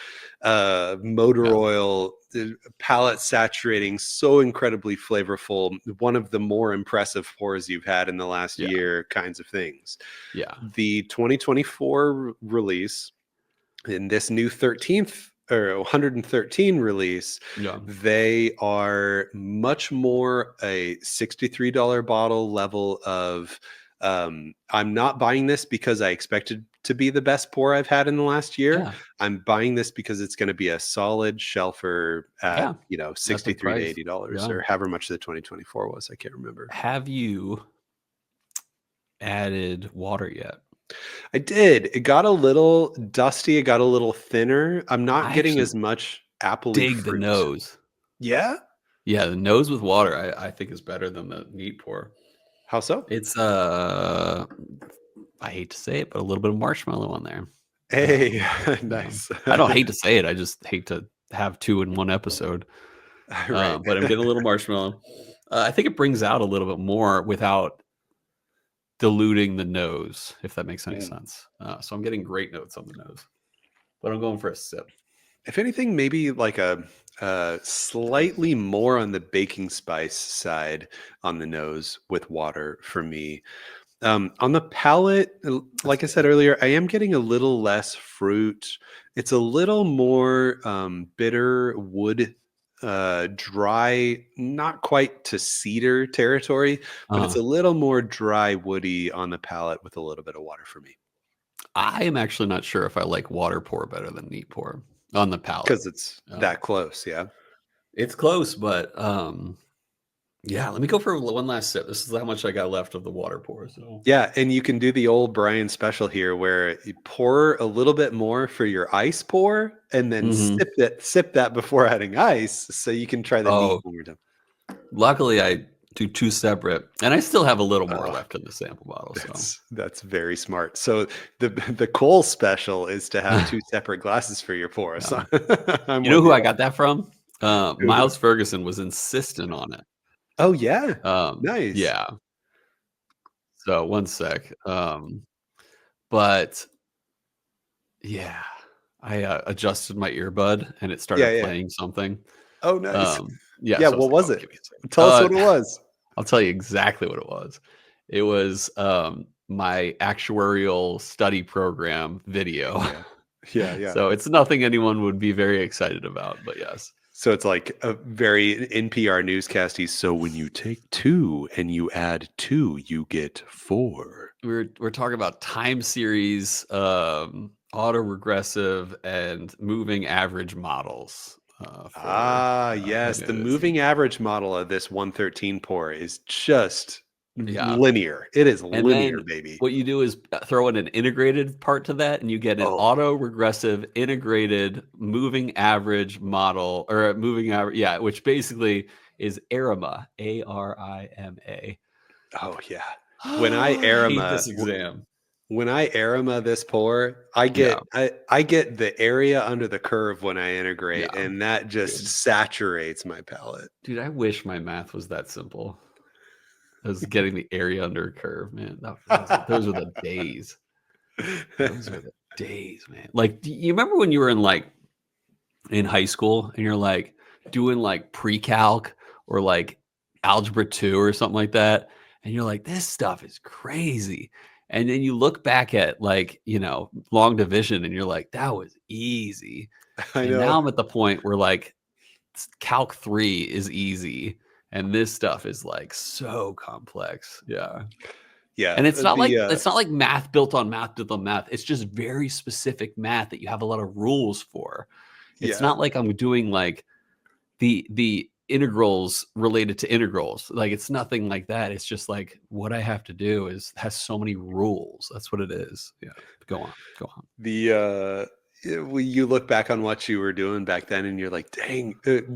motor oil, palate saturating, so incredibly flavorful, one of the more impressive pours you've had in the last year kinds of things. The 2024 release in this new 13th or 113 release, they are much more a $63 bottle level of I'm not buying this because I expected to be the best pour I've had in the last year. I'm buying this because it's going to be a solid shelfer at $63 to $80 or however much the 2024 was. I can't remember. Have you added water yet? I did. It got a little dusty. It got a little thinner. I'm not getting as much appley dig fruit. The nose. Yeah? Yeah, the nose with water I think is better than the neat pour. How so? It's I hate to say it, but a little bit of marshmallow on there. Hey, nice. I don't hate to say it. I just hate to have two in one episode. But I'm getting a little marshmallow. I think it brings out a little bit more without diluting the nose, if that makes any sense. So I'm getting great notes on the nose, but I'm going for a sip. If anything, maybe like a slightly more on the baking spice side on the nose with water for me. On the palate, like I said earlier, I am getting a little less fruit. It's a little more bitter wood, dry, not quite to cedar territory, but it's a little more dry, woody on the palate with a little bit of water for me. I am actually not sure if I like water pour better than neat pour on the palate. Because it's that close, yeah. It's close, but yeah, let me go for one last sip. This is how much I got left of the water pour. So yeah, and you can do the old Bryan special here where you pour a little bit more for your ice pour and then sip that before adding ice so you can try the neat one more time. luckily I do 2 separate, and I still have a little more left in the sample bottle. So that's very smart. So the Cole special is to have 2 separate glasses for your pour. Yeah. So You know who I got that from? Miles Ferguson was insistent on it. Oh yeah, nice. Yeah. So one sec. But yeah, I adjusted my earbud and it started Yeah. playing something. Oh, nice. Yeah. Yeah, So what was it? give me a second. Tell us what it was. I'll tell you exactly what it was. It was my actuarial study program video. Yeah. So it's nothing anyone would be very excited about, but yes. So it's like a very NPR newscasty. So when you take 2 and you add 2, you get 4. We're talking about time series, autoregressive, and moving average models. Yes, the moving average model of this 113 pour is just linear. It is And linear, then baby. what you do is throw in an integrated part to that, and you get an auto-regressive integrated moving average model, or moving average, which basically is ARIMA, ARIMA. Oh yeah. When I ARIMA this exam. When I ARIMA this pour, I get I get the area under the curve when I integrate, and that just saturates my palate. Dude, I wish my math was that simple. I was getting the area under a curve, man. Those are the days. Those are the days, man. Like, do you remember when you were in high school and you're like doing like pre-calc or like algebra 2 or something like that, and you're like, this stuff is crazy. And then you look back at like, long division and you're like, that was easy. I and know. Now I'm at the point where like calc 3 is easy. And this stuff is like so complex. Yeah. And it's not like math built on math. It's just very specific math that you have a lot of rules for. It's not like I'm doing like the integrals related to integrals. Like it's nothing like that. It's just like what I have to do has so many rules. That's what it is. Yeah. Go on. You look back on what you were doing back then and you're like, dang,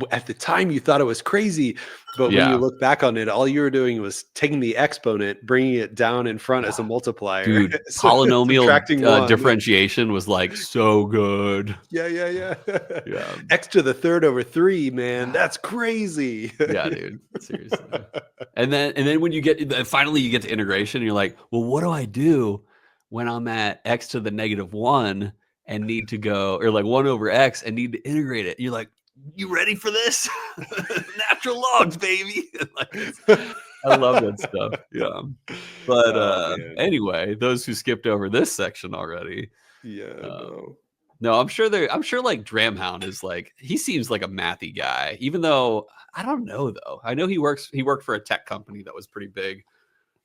at the time you thought it was crazy, but when you look back on it, all you were doing was taking the exponent, bringing it down in front as a multiplier. Dude, polynomial differentiation was like so good. Yeah. X to the third over 3, man, that's crazy. Yeah, dude, seriously. And then when finally you get to integration, and you're like, well, what do I do when I'm at X to the -1 and need to go, or like 1 over X and need to integrate it? You're like, you ready for this? Natural logs, baby. I love that stuff. Yeah. But anyway, those who skipped over this section already. No, I'm sure like Dramhound is like, he seems like a mathy guy, even though I don't know though. I know he worked for a tech company that was pretty big.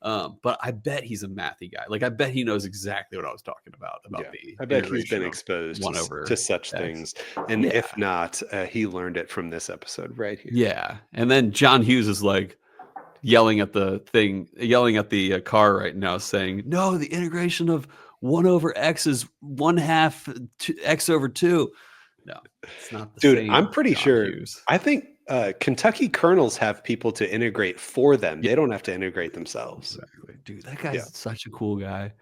But I bet he's a mathy guy. Like I bet he knows exactly what I was talking about I bet he's been exposed to such things. And if not, he learned it from this episode right here. Yeah. And then John Hughes is like yelling at the car right now saying, no, the integration of 1 over X is 1/2 X over 2. No, it's not the same. Dude, I'm pretty sure. I think Kentucky Colonels have people to integrate for them. They don't have to integrate themselves. Exactly. Dude, that guy's such a cool guy.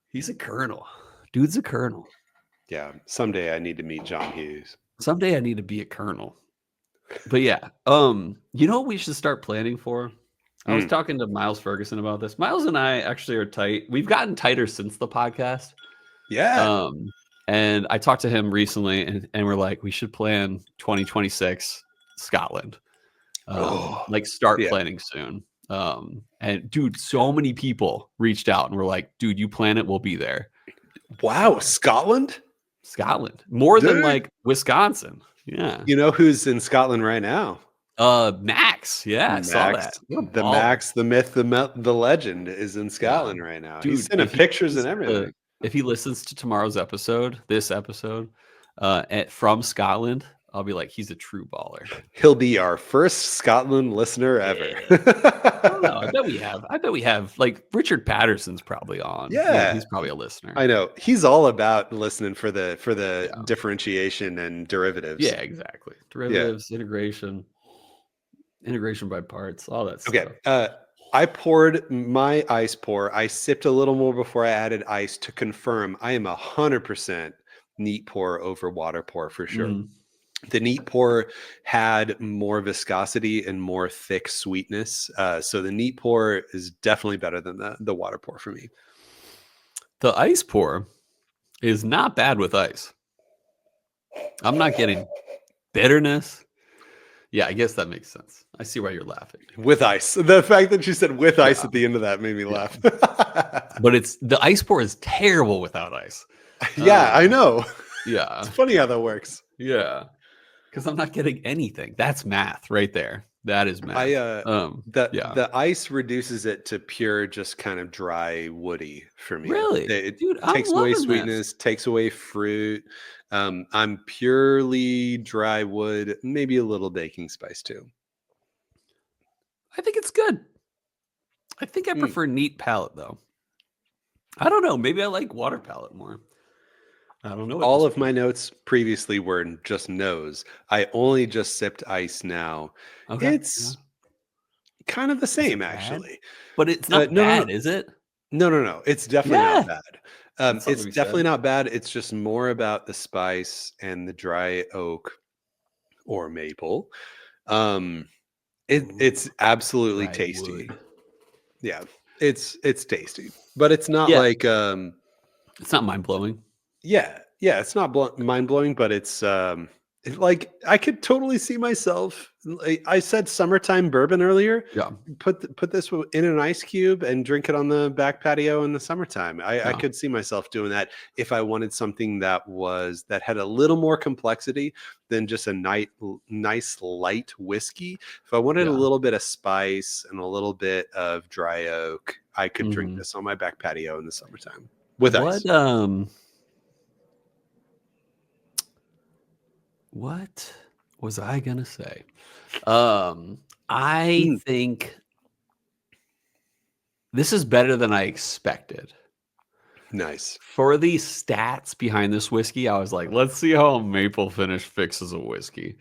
He's a colonel. Dude's a colonel. Yeah. Someday I need to meet John Hughes. Someday I need to be a colonel. But yeah, you know what we should start planning for? I was talking to Miles Ferguson about this. Miles and I actually are tight. We've gotten tighter since the podcast. Yeah. And I talked to him recently, and we're like, we should plan 2026 Scotland. Start planning soon. And dude, so many people reached out and were like, dude, you plan it, we'll be there. Wow, Scotland more than like Wisconsin. Yeah. You know who's in Scotland right now? Max. Yeah, I saw that. Max, the myth, the legend is in Scotland right now. Dude, he's sending pictures and everything. If he listens to tomorrow's episode, from Scotland, I'll be like, he's a true baller. He'll be our first Scotland listener ever. I don't know. I bet we have like Richard Patterson's probably on. Yeah, he's probably a listener. I know. He's all about listening for the differentiation and derivatives. Yeah, exactly. Derivatives, integration. integration by parts, all that Okay. stuff. I poured my ice pour. I sipped a little more before I added ice to confirm I am 100% neat pour over water pour for sure. Mm. The neat pour had more viscosity and more thick sweetness. So the neat pour is definitely better than the water pour for me. The ice pour is not bad with ice. I'm not getting bitterness. Yeah, I guess that makes sense. I see why you're laughing. With ice. The fact that you said with ice Yeah. at the end of that made me Yeah. laugh. But the ice pour is terrible without ice. Yeah, I know. Yeah. It's funny how that works. Yeah. Because I'm not getting anything. That's math right there. That is math. The ice reduces it to pure, just kind of dry, woody for me. Really? It Dude, I'm takes away loving sweetness, takes away fruit. I'm purely dry wood, maybe a little baking spice too. I think it's good. I think I Mm. prefer neat palate though. I don't know. Maybe I like water palate more. I don't know. All of my notes previously were just nose. I only just sipped ice now. Okay. It's kind of the Is it same, bad? actually. But it's not bad, is it? No. It's definitely not bad. That's something It's we definitely said. not bad. It's just more about the spice and the dry oak or maple. It's absolutely Dry tasty. wood. Yeah, it's tasty, but it's not Yeah. like It's not mind blowing. yeah, it's not mind blowing, but it's like I could totally see myself. I said summertime bourbon earlier. Yeah. Put this in an ice cube and drink it on the back patio in the summertime. I Yeah. could see myself doing that if I wanted something that had a little more complexity than just a nice light whiskey. If I wanted a Yeah. little bit of spice and a little bit of dry oak, I could drink Mhm. this on my back patio in the summertime with ice. What was I gonna say? I Mm, think this is better than I expected. nice. For the stats behind this whiskey, I was like, let's see how a maple finish fixes a whiskey.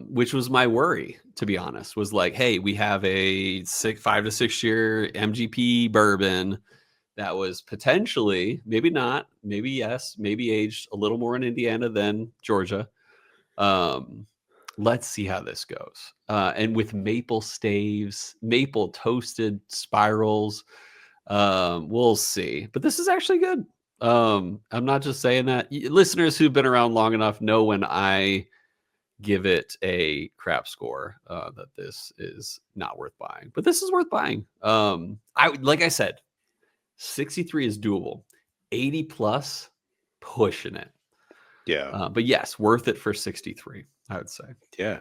Which was my worry, to be honest, was like, hey, we have a 5 to 6 year MGP bourbon that was potentially, maybe not, maybe yes, maybe aged a little more in Indiana than Georgia. Let's see how this goes. And with maple staves, maple toasted spirals, we'll see. But this is actually good. I'm not just saying that. Listeners who've been around long enough know when I give it a crap score, that this is not worth buying. But this is worth buying. Like I said, 63 is doable. 80 plus, pushing it. Yeah. But yes, worth it for 63, I would say. Yeah.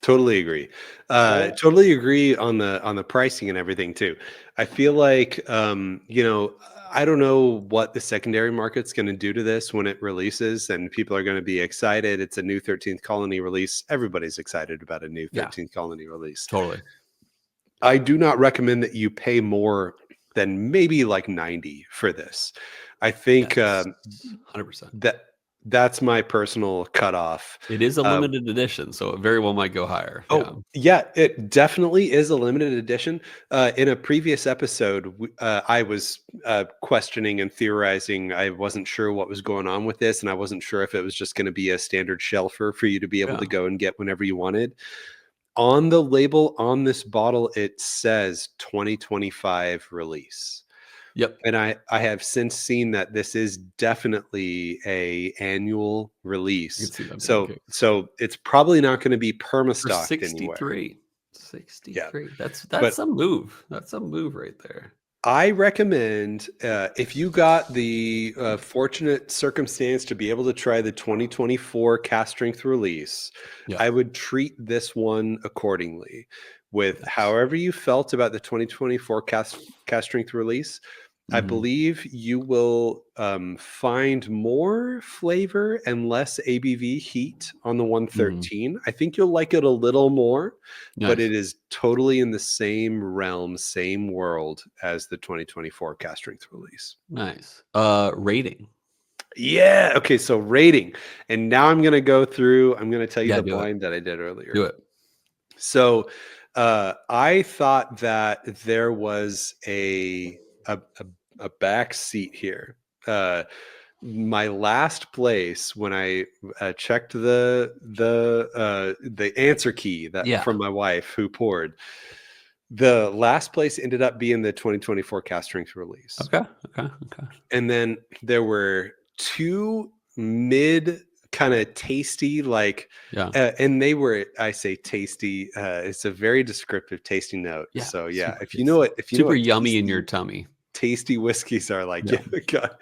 Totally agree. Totally agree on the pricing and everything too. I feel like I don't know what the secondary market's going to do to this when it releases, and people are going to be excited. It's a new 13th Colony release. Everybody's excited about a new 13th Colony release. Totally. I do not recommend that you pay more than maybe like 90 for this. I think 100%. that's my personal cutoff. It is a limited edition, so it very well might go higher. Yeah, it definitely is a limited edition. In a previous episode, I was questioning and theorizing. I wasn't sure what was going on with this, and I wasn't sure if it was just going to be a standard shelfer for you to be able to go and get whenever you wanted. On the label on this bottle, it says 2025 release. Yep. And I have since seen that this is definitely a annual release. So it's probably not going to be perma-stocked anywhere. 63. That's some move. That's some move right there. I recommend if you got the fortunate circumstance to be able to try the 2024 cast strength release, I would treat this one accordingly. With however you felt about the 2024 cast strength release, I believe you will find more flavor and less ABV heat on the 113. I think you'll like it a little more, but it is totally in the same realm, same world as the 2024 cast strength release. Nice. Rating. Yeah. Okay. So rating. And now I'm going to go through, I'm going to tell you the blind that I did earlier. Do it. So I thought that there was a, a back seat here. My last place when I checked the answer key that Yeah. from my wife who poured, the last place ended up being the 2024 cast strength release. Okay. And then there were two mid kind of tasty, like, Yeah. and they were, I say tasty, it's a very descriptive tasting note. Yeah. So yeah, Super if you know what, super yummy in your tummy. tasty whiskeys are like, Yeah. yeah, God.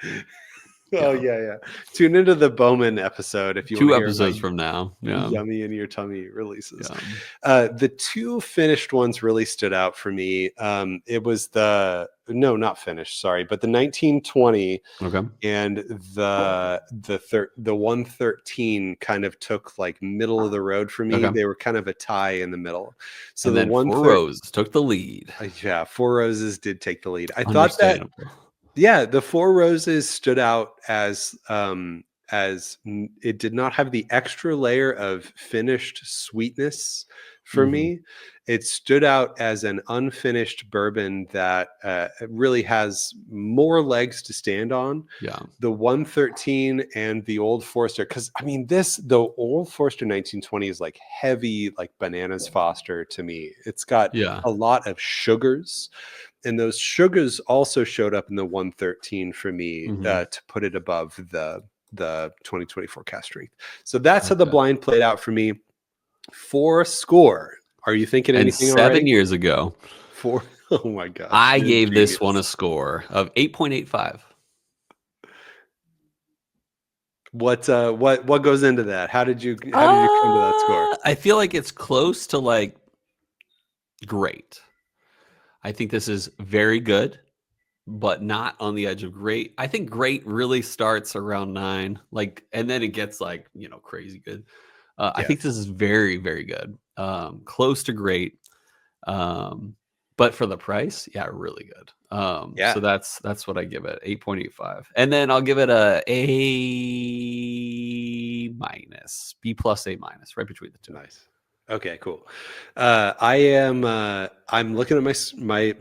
Oh yeah. Tune into the Bowman episode if you want 2 to hear my episodes from now. Yeah. yummy in your tummy releases. Yeah. The two finished ones really stood out for me. It was not finished, sorry, but the 1920 Okay. and the 113 kind of took like middle of the road for me. Okay. They were kind of a tie in the middle. So And the then Four 113, Roses took the lead. yeah, Four Roses did take the lead. I thought that, Understandable. yeah, the Four Roses stood out as it did not have the extra layer of finished sweetness for me. It stood out as an unfinished bourbon that really has more legs to stand on. Yeah. The 113 and the Old Forester, because I mean, the Old Forester 1920 is like heavy, like bananas Foster to me. It's got Yeah. a lot of sugars. And those sugars also showed up in the 113 for me to put it above the 2024 cast strength. So that's how the blind played out for me. For score, are you thinking And anything 7 already? years ago, Oh my gosh. I you're gave this one a genius. score of 8.85. What goes into that? How did you come to that score? I feel like it's close to like great. I think this is very good, but not on the edge of great. I think great really starts around 9, like, and then it gets like, crazy good. I think this is very, very good. Close to great. But for the price, yeah, really good. So that's what I give it, 8.85. And then I'll give it a minus, B plus, A minus, right between the two. Nice. Okay, cool. I'm looking at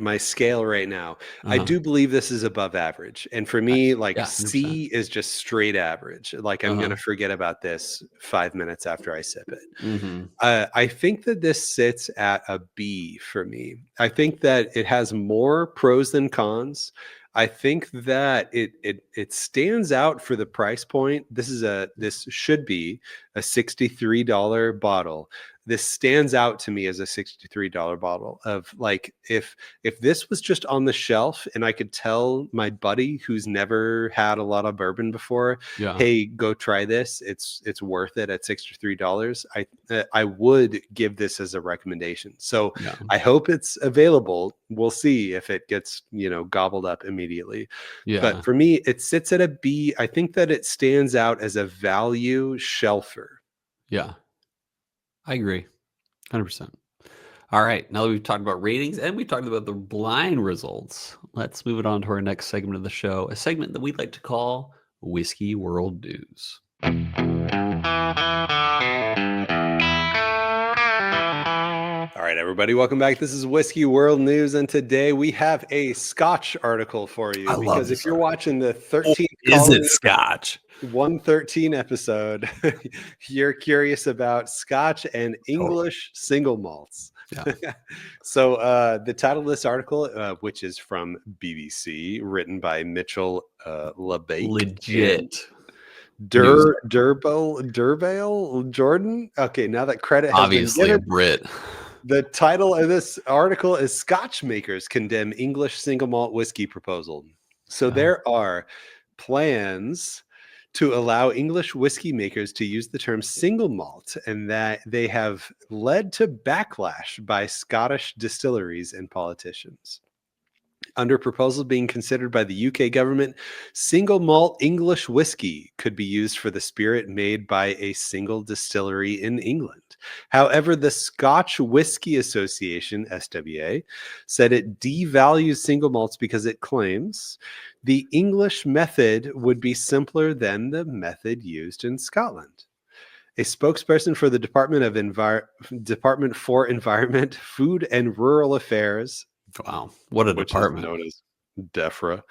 my scale right now. I do believe this is above average. And for me, like Yeah, 100%. C is just straight average. Like I'm going to forget about this 5 minutes after I sip it. I think that this sits at a B for me. I think that it has more pros than cons. I think that it stands out for the price point. This should be a $63 bottle. This stands out to me as a $63 bottle of like, if this was just on the shelf and I could tell my buddy who's never had a lot of bourbon before, hey, go try this. It's worth it at $63. I would give this as a recommendation. So I hope it's available. We'll see if it gets, gobbled up immediately. But for me, it sits at a B. I think that it stands out as a value shelfer. Yeah. I agree. 100%. All right. Now that we've talked about ratings and we talked about the blind results, let's move it on to our next segment of the show, a segment that we'd like to call Whiskey World News. All right, everybody, welcome back. This is Whiskey World News, and today we have a Scotch article for you. Because if you're watching the 13th Colony Scotch 113 episode, you're curious about Scotch and English single malts. Yeah. So the title of this article, which is from BBC, written by Mitchell LeBake. Legit. Durbale Jordan. Okay, now that credit has obviously been given, a Brit. The title of this article is Scotch Makers Condemn English Single Malt Whiskey Proposal. So there are plans to allow English whiskey makers to use the term single malt, and that they have led to backlash by Scottish distilleries and politicians. Under proposals being considered by the UK government, single malt English whiskey could be used for the spirit made by a single distillery in England. However, the Scotch Whisky Association, SWA, said it devalues single malts because it claims the English method would be simpler than the method used in Scotland. a spokesperson for the Department for Environment, Food and Rural Affairs, Wow, what a which is department. known as DEFRA,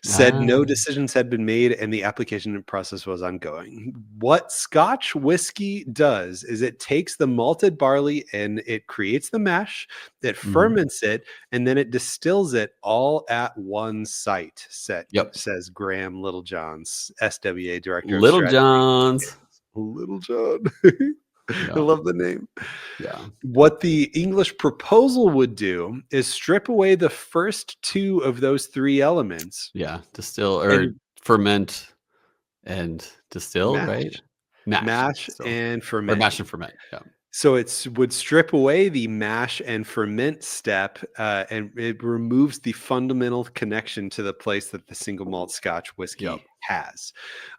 said no Ah, decisions had been made and the application process was ongoing. What Scotch whiskey does is it takes the malted barley and it creates the mash, it mhm. ferments it, and then it distills it all at one site, Yep. says Graham Littlejohn's SWA Director of Little Strategy. John's. Little John. I Yeah, love the name. yeah, What the English proposal would do is strip away the first two of those three elements yeah. Distill or and ferment and distill, right? mash. Mash and Mash distill. and Or ferment. mash and ferment, yeah. So would strip away the mash and ferment step, and it removes the fundamental connection to the place that the single malt Scotch Yep, whiskey has.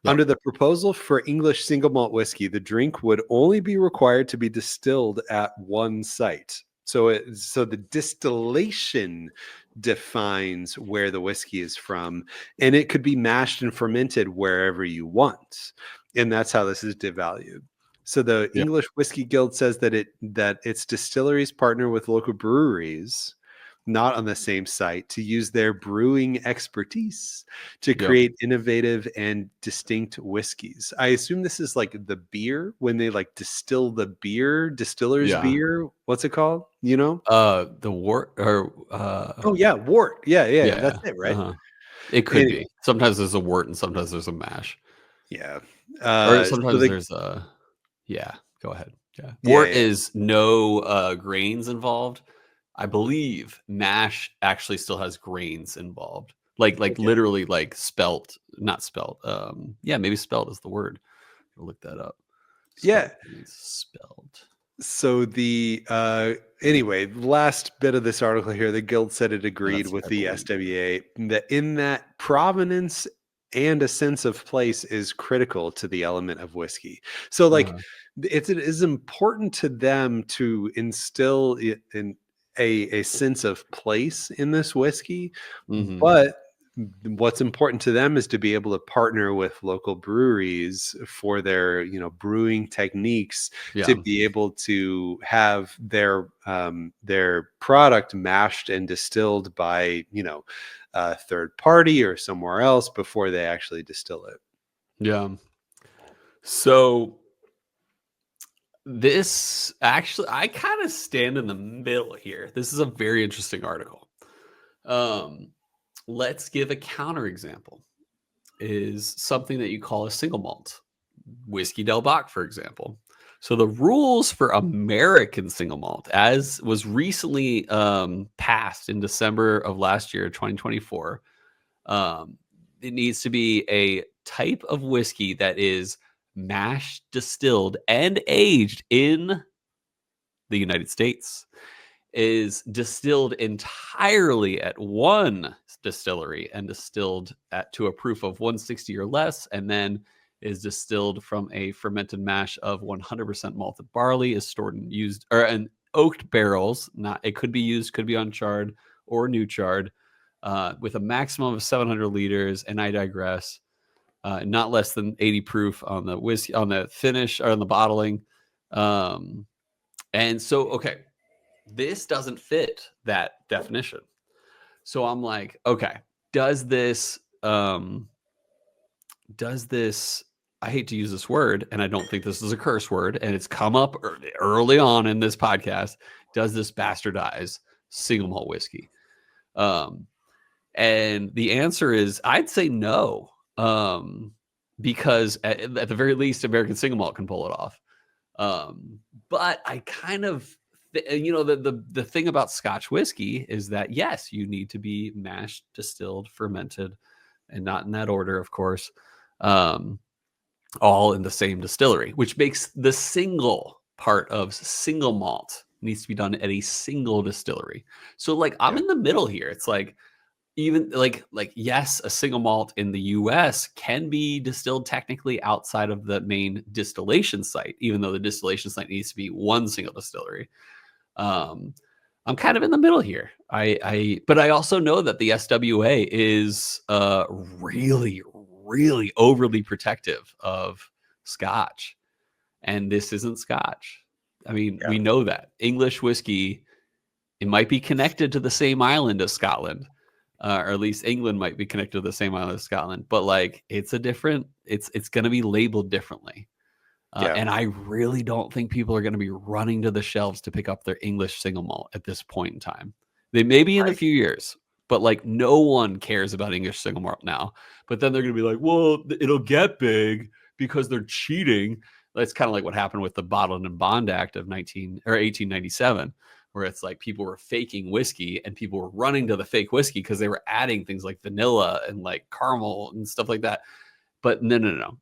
yep. Under the proposal for English single malt whiskey, the drink would only be required to be distilled at one site. So the distillation defines where the whiskey is from, and it could be mashed and fermented wherever you want. And that's how this is devalued. So the Yep. English Whiskey Guild says that its distilleries partner with local breweries, not on the same site, to use their brewing expertise to Yep. create innovative and distinct whiskeys. I assume this is like the beer when they like distill the beer, distiller's Yeah. beer. What's it called? You know? The wort or, Oh yeah, wort. Yeah. That's yeah, it, right? uh-huh. It could Anyway, be. Sometimes there's a wort and sometimes there's a mash. yeah. Or So sometimes the there's a yeah, go ahead. Yeah. yeah, Wort yeah. is no, grains involved. I believe mash actually still has grains involved. Like Okay. literally like spelt, not spelt. Yeah, maybe spelt is the word. I'll look that up. Yeah. Spelt means spelled. So anyway, last bit of this article here, the guild said it Yeah, agreed that's with I the believe. SWA that in that provenance and a sense of place is critical to the element of whiskey. So like Uh-huh. it is important to them to instill in a sense of place in this whiskey, Mhm. but what's important to them is to be able to partner with local breweries for their brewing techniques to Yeah. be able to have their product mashed and distilled by a third party or somewhere else before they actually distill it. Yeah. So this actually, I kind of stand in the middle here. This is a very interesting article. Um, let's give a counterexample. Is something that you call a single malt, whiskey Del Bach, for example. So the rules for American single malt, as was recently passed in December of last year, 2024, it needs to be a type of whiskey that is mashed, distilled, and aged in the United States, is distilled entirely at one distillery and distilled to a proof of 160 or less, and then is distilled from a fermented mash of 100% malted barley, is stored and used or in oaked barrels. Not it could be used, could be uncharred or new charred, with a maximum of 700 liters. And I digress. Not less than 80 proof on the whiskey, on the finish or on the bottling. Um, and so, okay, this doesn't fit that definition. So I'm like, okay, does this does this I hate to use this word and I don't think this is a curse word and it's come up early on in this podcast, does this bastardize single malt whiskey? Um and the answer is I'd say no. Because at the very least American single malt can pull it off. But I kind of, the thing about Scotch whiskey is that yes, you need to be mashed, distilled, fermented, and not in that order, of course, um, all in the same distillery, which makes the single part of single malt needs to be done at a single distillery. So like I'm Yeah. in the middle here. It's like even like yes, a single malt in the US can be distilled technically outside of the main distillation site, even though the distillation site needs to be one single distillery. um I'm kind of in the middle here. But I also know that the SWA is really overly protective of Scotch. and this isn't Scotch. I mean, Yeah. we know that English whiskey, it might be connected to the same island as Scotland, or at least England might be connected to the same island as Scotland. But like, it's a different. It's going to be labeled differently. Yeah. And I really don't think people are going to be running to the shelves to pick up their English single malt at this point in time. They may be in a few years, but like no one cares about English single malt now. But then they're going to be like, well, it'll get big because they're cheating. That's kind of like what happened with the Bottled and Bond Act of 1897, where it's like people were faking whiskey and people were running to the fake whiskey because they were adding things like vanilla and like caramel and stuff like that. But no.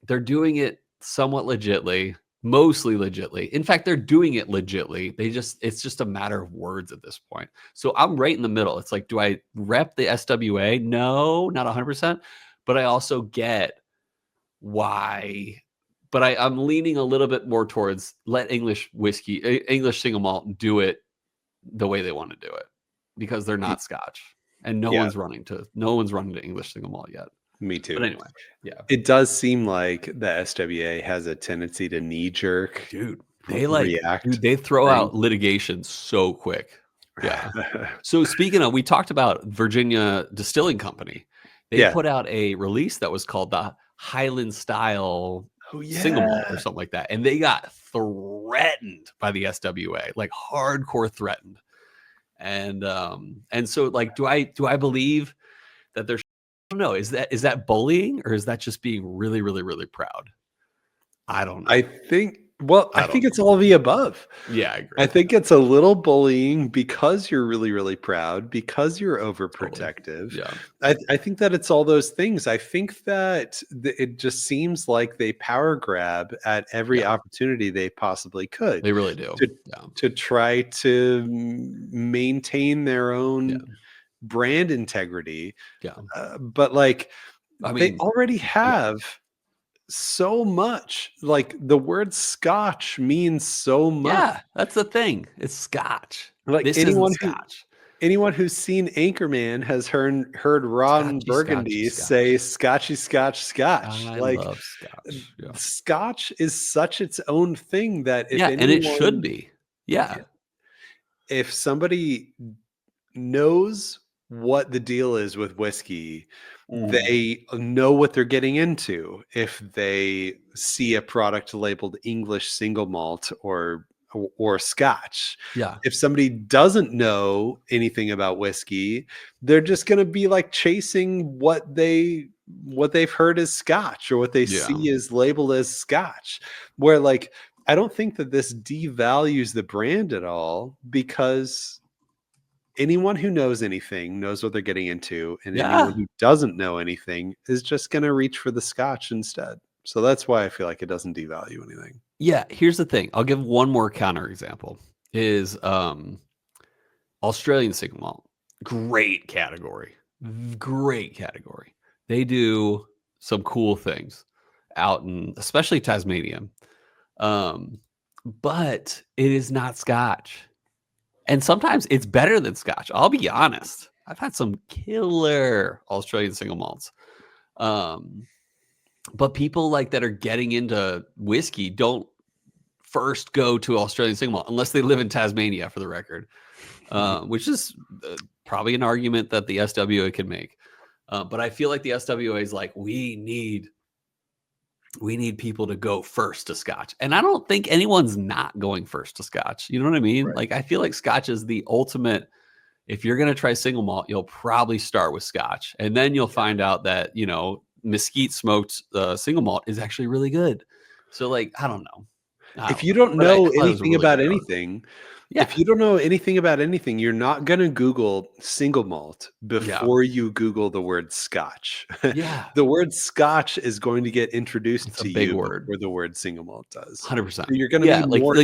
They're doing it somewhat legitly, mostly legitly. In fact, they're doing it legitly. It's just a matter of words at this point. So I'm right in the middle. It's like, do I rep the SWA? No, not 100%. But I also get why. But I'm leaning a little bit more towards let English single malt do it the way they want to do it, because they're not Scotch, and no one's running to English single malt yet. Me too. But anyway, yeah. It does seem like the SWA has a tendency to knee jerk. Dude, react. they throw out litigation so quick. Yeah. So speaking of, we talked about Virginia Distilling Company. They put out a release that was called the Highland Style Single Malt or something like that. And they got threatened by the SWA, like hardcore threatened. And so like, do I believe that there's, I don't know, is that bullying, or is that just being really, really, really proud? I don't know. I think it's all of the above. Yeah, I agree. I think it's a little bullying because you're really, really proud, because you're overprotective. Yeah. I think that it's all those things. I think that it just seems like they power grab at every opportunity they possibly could. They really do. To try to maintain their own brand integrity. Yeah. But like, I mean, they already have so much. Like, the word Scotch means so much. Yeah, that's the thing. It's Scotch. Like, this anyone isn't Scotch. Anyone who's seen Anchorman has heard Ron Burgundy say "Scotchy, Scotch, Scotch." I like, love Scotch. Yeah. Scotch is such its own thing that if and it should be. Yeah. If somebody knows what the deal is with whiskey, they know what they're getting into. If they see a product labeled English Single Malt or Scotch, if somebody doesn't know anything about whiskey, they're just going to be like chasing what they've heard as Scotch, or what they see is labeled as Scotch, where like, I don't think that this devalues the brand at all, because anyone who knows anything knows what they're getting into, and anyone who doesn't know anything is just going to reach for the Scotch instead. So that's why I feel like it doesn't devalue anything. Yeah, here's the thing. I'll give one more counter example. Is Australian Single Malt. Great category. They do some cool things out in especially Tasmania. But it is not Scotch. And sometimes it's better than Scotch. I'll be honest. I've had some killer Australian single malts. But people like that are getting into whiskey don't first go to Australian single malt unless they live in Tasmania, for the record, which is probably an argument that the SWA can make. But I feel like the SWA is like, we need people to go first to Scotch. And I don't think anyone's not going first to Scotch. You know what I mean? Right. Like, I feel like Scotch is the ultimate. If you're going to try single malt, you'll probably start with Scotch. And then you'll find out that, mesquite smoked single malt is actually really good. So like, I don't know. If you don't know anything about anything, if you don't know anything about anything, you're not going to Google single malt before you Google the word Scotch. Yeah. The word Scotch is going to get introduced to you word before the word single malt does. 100%. So you're going to be more.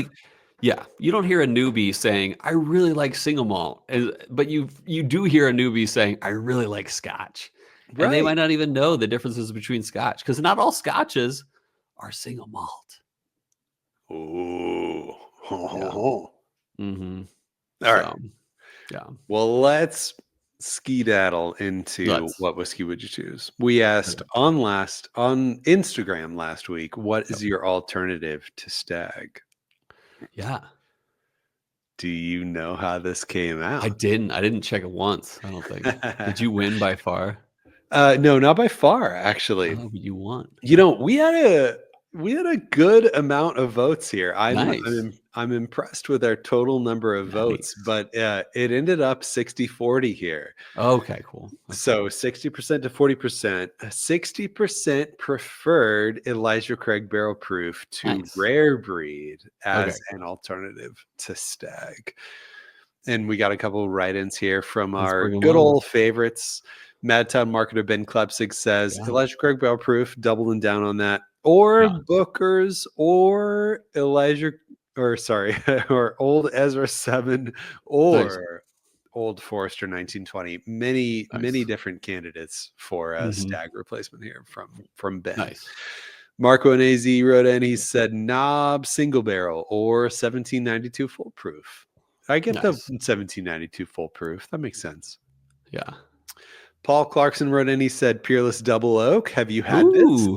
You don't hear a newbie saying, I really like single malt. But you do hear a newbie saying, I really like Scotch. Right. And they might not even know the differences between Scotch, because not all Scotches are single malt. Oh. Yeah. Mm-hmm. All right. Yeah. Well, let's skedaddle into Let's. what whiskey would you choose? We asked on Instagram last week, what is your alternative to Stag? Yeah. Do you know how this came out? I didn't check it once, I don't think. Did you win by far? No, not by far, actually. Oh, you won. We had a good amount of votes here. Nice. I'm impressed with our total number of votes, Nice. but it ended up 60-40 here. Okay, cool. So 60% to 40%. 60% preferred Elijah Craig Barrel Proof to Nice. Rare Breed as Okay. an alternative to Stag. And we got a couple of write-ins here from our good old favorites. Madtown marketer Ben Klepsig says Elijah Craig Barrel Proof, doubling down on that. Or Booker's or or Old Ezra 7 or Old Forester 1920. Many different candidates for a Stag replacement here from Ben. Nice. Marco and AZ wrote in, he said Knob single barrel or 1792 full proof. I get the 1792 full proof. That makes sense. Yeah. Paul Clarkson wrote in, he said Peerless Double Oak. Have you had this?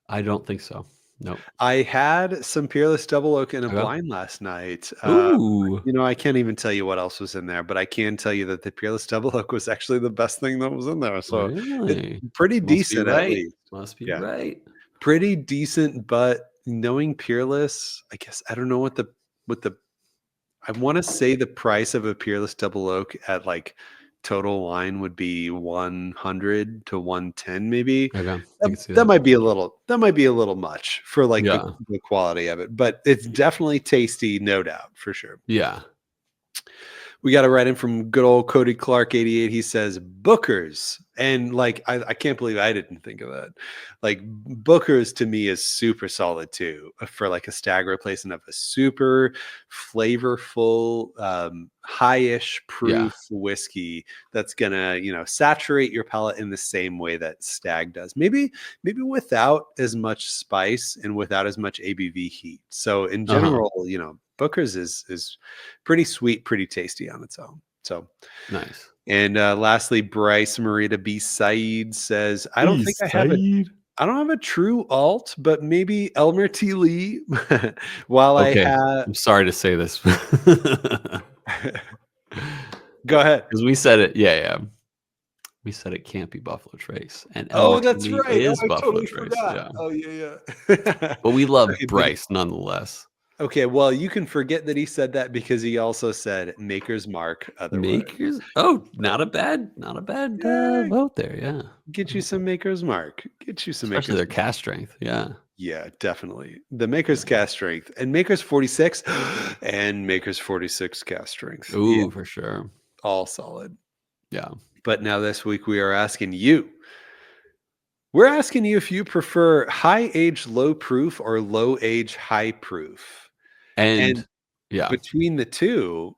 I don't think so. Nope. I had some Peerless Double Oak in a blind last night. I can't even tell you what else was in there, but I can tell you that the Peerless Double Oak was actually the best thing that was in there. So it's pretty decent, at least. Must be right. Pretty decent, but knowing Peerless, I guess I don't know what the I want to say the price of a Peerless Double Oak at like Total Wine would be 100 to 110 maybe. Okay. That might be a little much for like the quality of it, but it's definitely tasty, no doubt, for sure. Yeah. We got a write in from good old Cody Clark 88. He says Booker's, and like I can't believe I didn't think of that. Like Booker's to me is super solid too for like a Stag replacement of a super flavorful, high-ish proof whiskey that's gonna saturate your palate in the same way that Stag does. Maybe without as much spice and without as much ABV heat. So in general, Booker's is pretty sweet, pretty tasty on its own. So nice. And lastly, Bryce Marita B. Said says, I don't have a true alt, but maybe Elmer T. Lee. I'm sorry to say this. Go ahead. Because we said it. Yeah. We said it can't be Buffalo Trace. And that's right. Is I Buffalo totally Trace. forgot. Yeah. Oh, yeah. But we love Bryce nonetheless. Okay, well, you can forget that he said that because he also said Maker's Mark otherwise. Not a bad vote there, yeah. Get you some Maker's Mark. Especially their cast strength, yeah. Yeah, definitely. The Maker's cast strength and Maker's 46 and Maker's 46 cast strength. Ooh, for sure. All solid. Yeah. But now this week we are asking you. We're asking you if you prefer high age low proof or low age high proof. And between the two,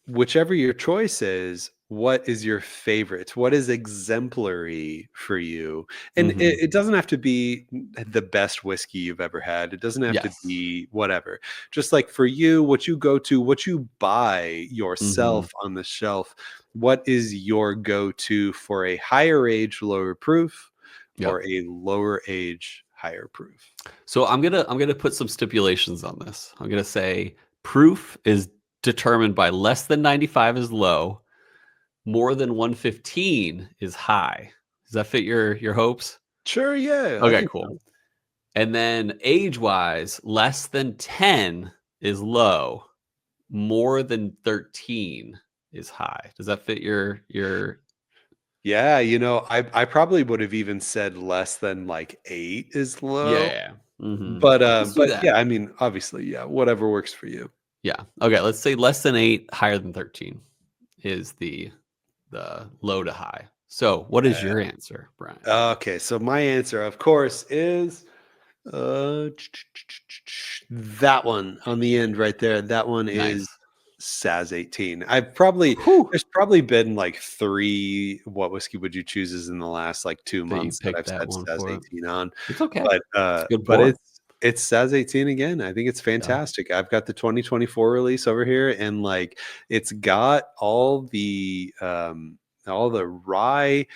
whichever your choice is, what is your favorite? What is exemplary for you? And it doesn't have to be the best whiskey you've ever had. It doesn't have to be whatever. Just like for you, what you go to, what you buy yourself on the shelf, what is your go-to for a higher age, lower proof or a lower age, higher proof? So I'm gonna put some stipulations on this. I'm gonna say proof is determined by less than 95 is low, more than 115 is high. Does that fit your hopes? Sure, yeah. Okay, cool. So. And then age-wise, less than 10 is low, more than 13 is high. Does that fit your Yeah, I probably would have even said less than like 8 is low. Yeah. But yeah, I mean, obviously, yeah, whatever works for you. Yeah. Okay, let's say less than 8, higher than 13 is the low to high. So, what is your answer, Brian? Okay, so my answer, of course, is that one on the end right there. That one is Saz 18. There's probably been like 3 what whiskey would you chooses in the last like 2 months that I've said Saz 18 on. It's okay. But it's Saz 18 again. I think it's fantastic. I've got the 2024 release over here, and like it's got all the all the rye,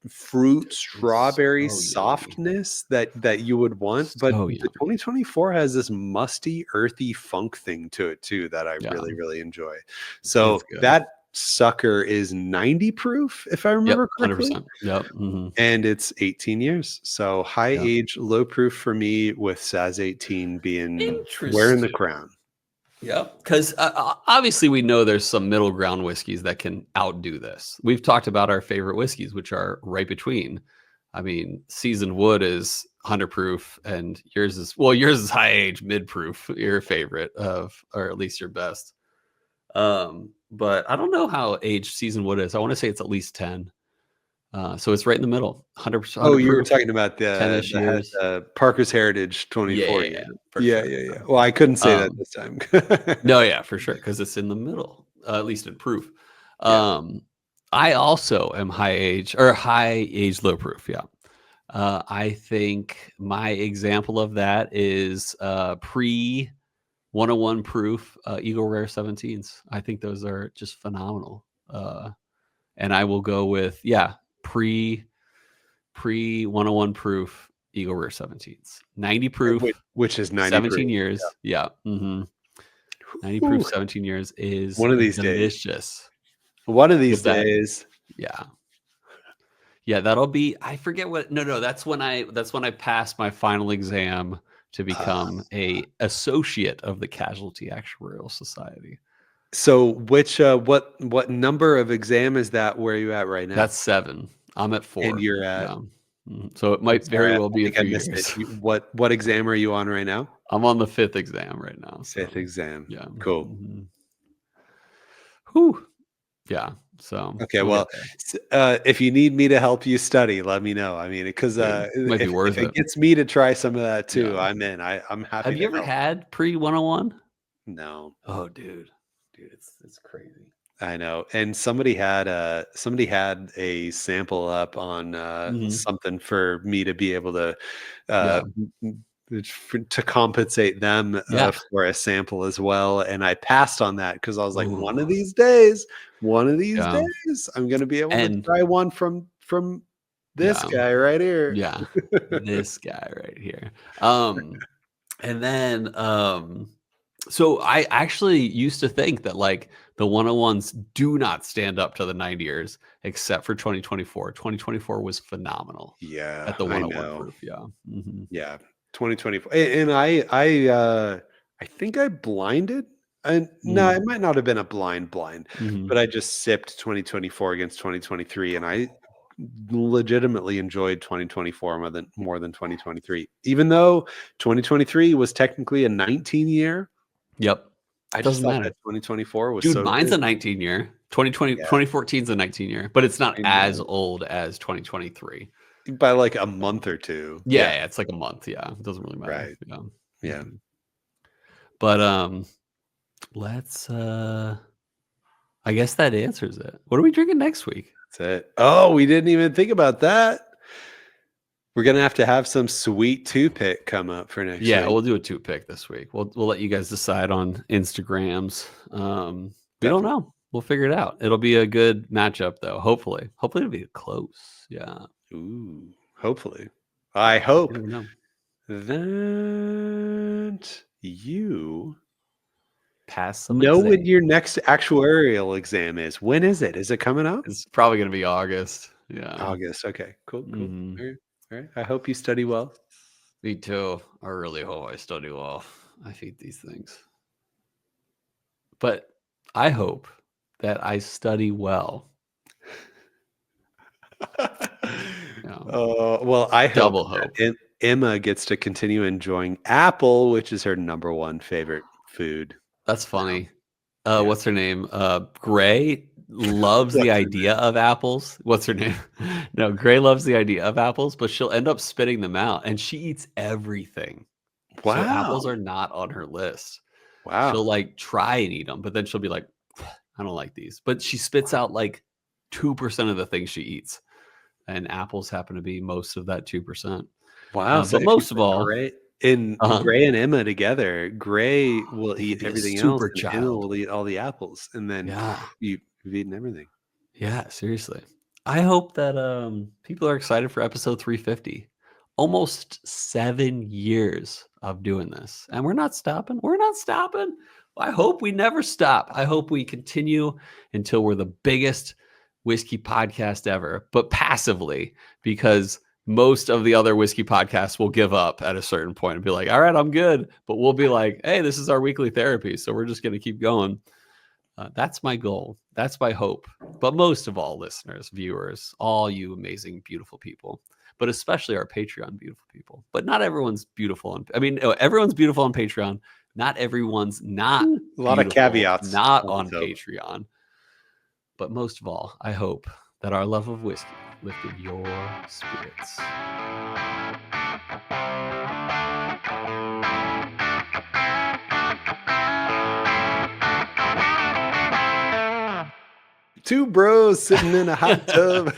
fruit, strawberry So yummy. softness that you would want. But So the yummy. 2024 has this musty, earthy funk thing to it too that I Yeah. really, really enjoy. So It's good. that sucker is 90 proof, if I remember correctly. 100%. Yep. Mhm. And it's 18 years. So high Yep. age, low proof for me, with SAS 18 being wearing the crown. Yep. Because obviously we know there's some middle ground whiskeys that can outdo this. We've talked about our favorite whiskeys, which are right between. I mean, seasoned wood is 100 proof, and yours is high age, mid proof. Your favorite or at least your best. But I don't know how aged seasoned wood is. I want to say it's at least 10. So it's right in the middle, 100%. Oh, you were Proof, talking about 10-ish years. Parker's Heritage Yeah, 24 yeah, year. yeah, for Yeah, sure. yeah, yeah. Well, I couldn't say that Um, this time. no, yeah, for sure, because it's in the middle, at least in proof. Yeah. I also am high age, low proof. Yeah. I think my example of that is pre 101 proof Eagle Rare 17s. I think those are just phenomenal. And I will go with pre 101 proof Eagle Rare 17s, 90 proof, Which is 90 17 proof. years. Yeah. 90 Ooh, proof 17 years is one of these days. delicious. One of these With that, days. yeah. Yeah, that'll be, I forget what, no, that's when I passed my final exam to become a associate of the Casualty Actuarial Society. So what number of exam is that? Where are you at right now? That's 7. I'm at 4. And you're at, Yeah. So it might very well be a few years. What exam are you on right now? I'm on the 5th exam right now. So, 5th exam. yeah. Cool. Mhm. Whew. Yeah. So Okay, we'll well, if you need me to help you study, let me know. I mean, because might be worth if it it. gets me to try some of that too, Yeah. I'm in. I'm happy. Have you ever had pre 101? No. Oh, dude, it's crazy. I know. And somebody had a sample up on something for me to be able to Yeah. to compensate them Yeah. for a sample as well. And I passed on that because I was like, one Ooh. of these days, Yeah. I'm gonna be able to And try one from this guy right here. yeah, this guy right here. And then so I actually used to think that like the 101s do not stand up to the 90 years except for 2024. 2024 was phenomenal Yeah, at the I 101 know. proof. Yeah. Mhm. Yeah, 2024, and I think I blinded. And no, Mhm. it might not have been a blind, Mhm. but I just sipped 2024 against 2023, and I legitimately enjoyed 2024 more than 2023. Even though 2023 was technically a 19 year, Yep. I just Doesn't thought matter. that 2024 was Dude, so mine's good. a 19 year. 2014 is a 19 year, but it's not I as know. old as 2023. By like a month or two. Yeah, Yeah, yeah, it's like a month. Yeah, it doesn't really matter. right. Yeah. Yeah. Mhm. But let's I guess that answers it. What are we drinking next week? That's it. Oh, we didn't even think about that. We're gonna have to have some sweet two-pick come up for next Yeah, week. we'll do a 2-pick this week. We'll let you guys decide on Instagrams. We don't Definitely. know. We'll figure it out. It'll be a good matchup though. Hopefully. Hopefully it'll be close. Yeah. Ooh, hopefully. I hope You never know. that you Pass some know when exam. your next actuarial exam is. When is it? Is it coming up? It's probably gonna be August. Yeah. August. Okay, cool, cool. Mhm. All right, all right. I hope you study well. Me too. I really hope I study well. I hate these things. But I hope that I study well. Yeah. Well, I hope Double hope. that Emma gets to continue enjoying apple, which is her number one favorite food. That's funny. Yeah. What's her name? Gray loves the What's her idea of apples. What's her name? No, Gray loves the idea of apples, but she'll end up spitting them out, and she eats everything. So apples Wow. are not on her list. She'll Wow. like try and eat them, but then she'll be like, I don't like these. But she spits out like 2% of the things she eats. And apples happen to be most of that 2%. Wow. So But if you most of put all, Gray and Emma together, Gray will it would eat be a everything else, super and Emma child. will eat all the apples, and then Yeah. you've eaten everything. Yeah, seriously. I hope that people are excited for episode 350. Almost 7 years of doing this. And we're not stopping. We're not stopping. I hope we never stop. I hope we continue until we're the biggest whiskey podcast ever, but passively, because most of the other whiskey podcasts will give up at a certain point and be like, all right, I'm good. But we'll be like, hey, this is our weekly therapy. So we're just going to keep going. That's my goal. That's my hope. But most of all, listeners, viewers, all you amazing, beautiful people, but especially our Patreon beautiful people. But not everyone's beautiful. Everyone's beautiful on Patreon. Not everyone's not A lot of beautiful, caveats. not on Patreon. But most of all, I hope that our love of whiskey lifted your spirits. Two bros sitting in a hot tub.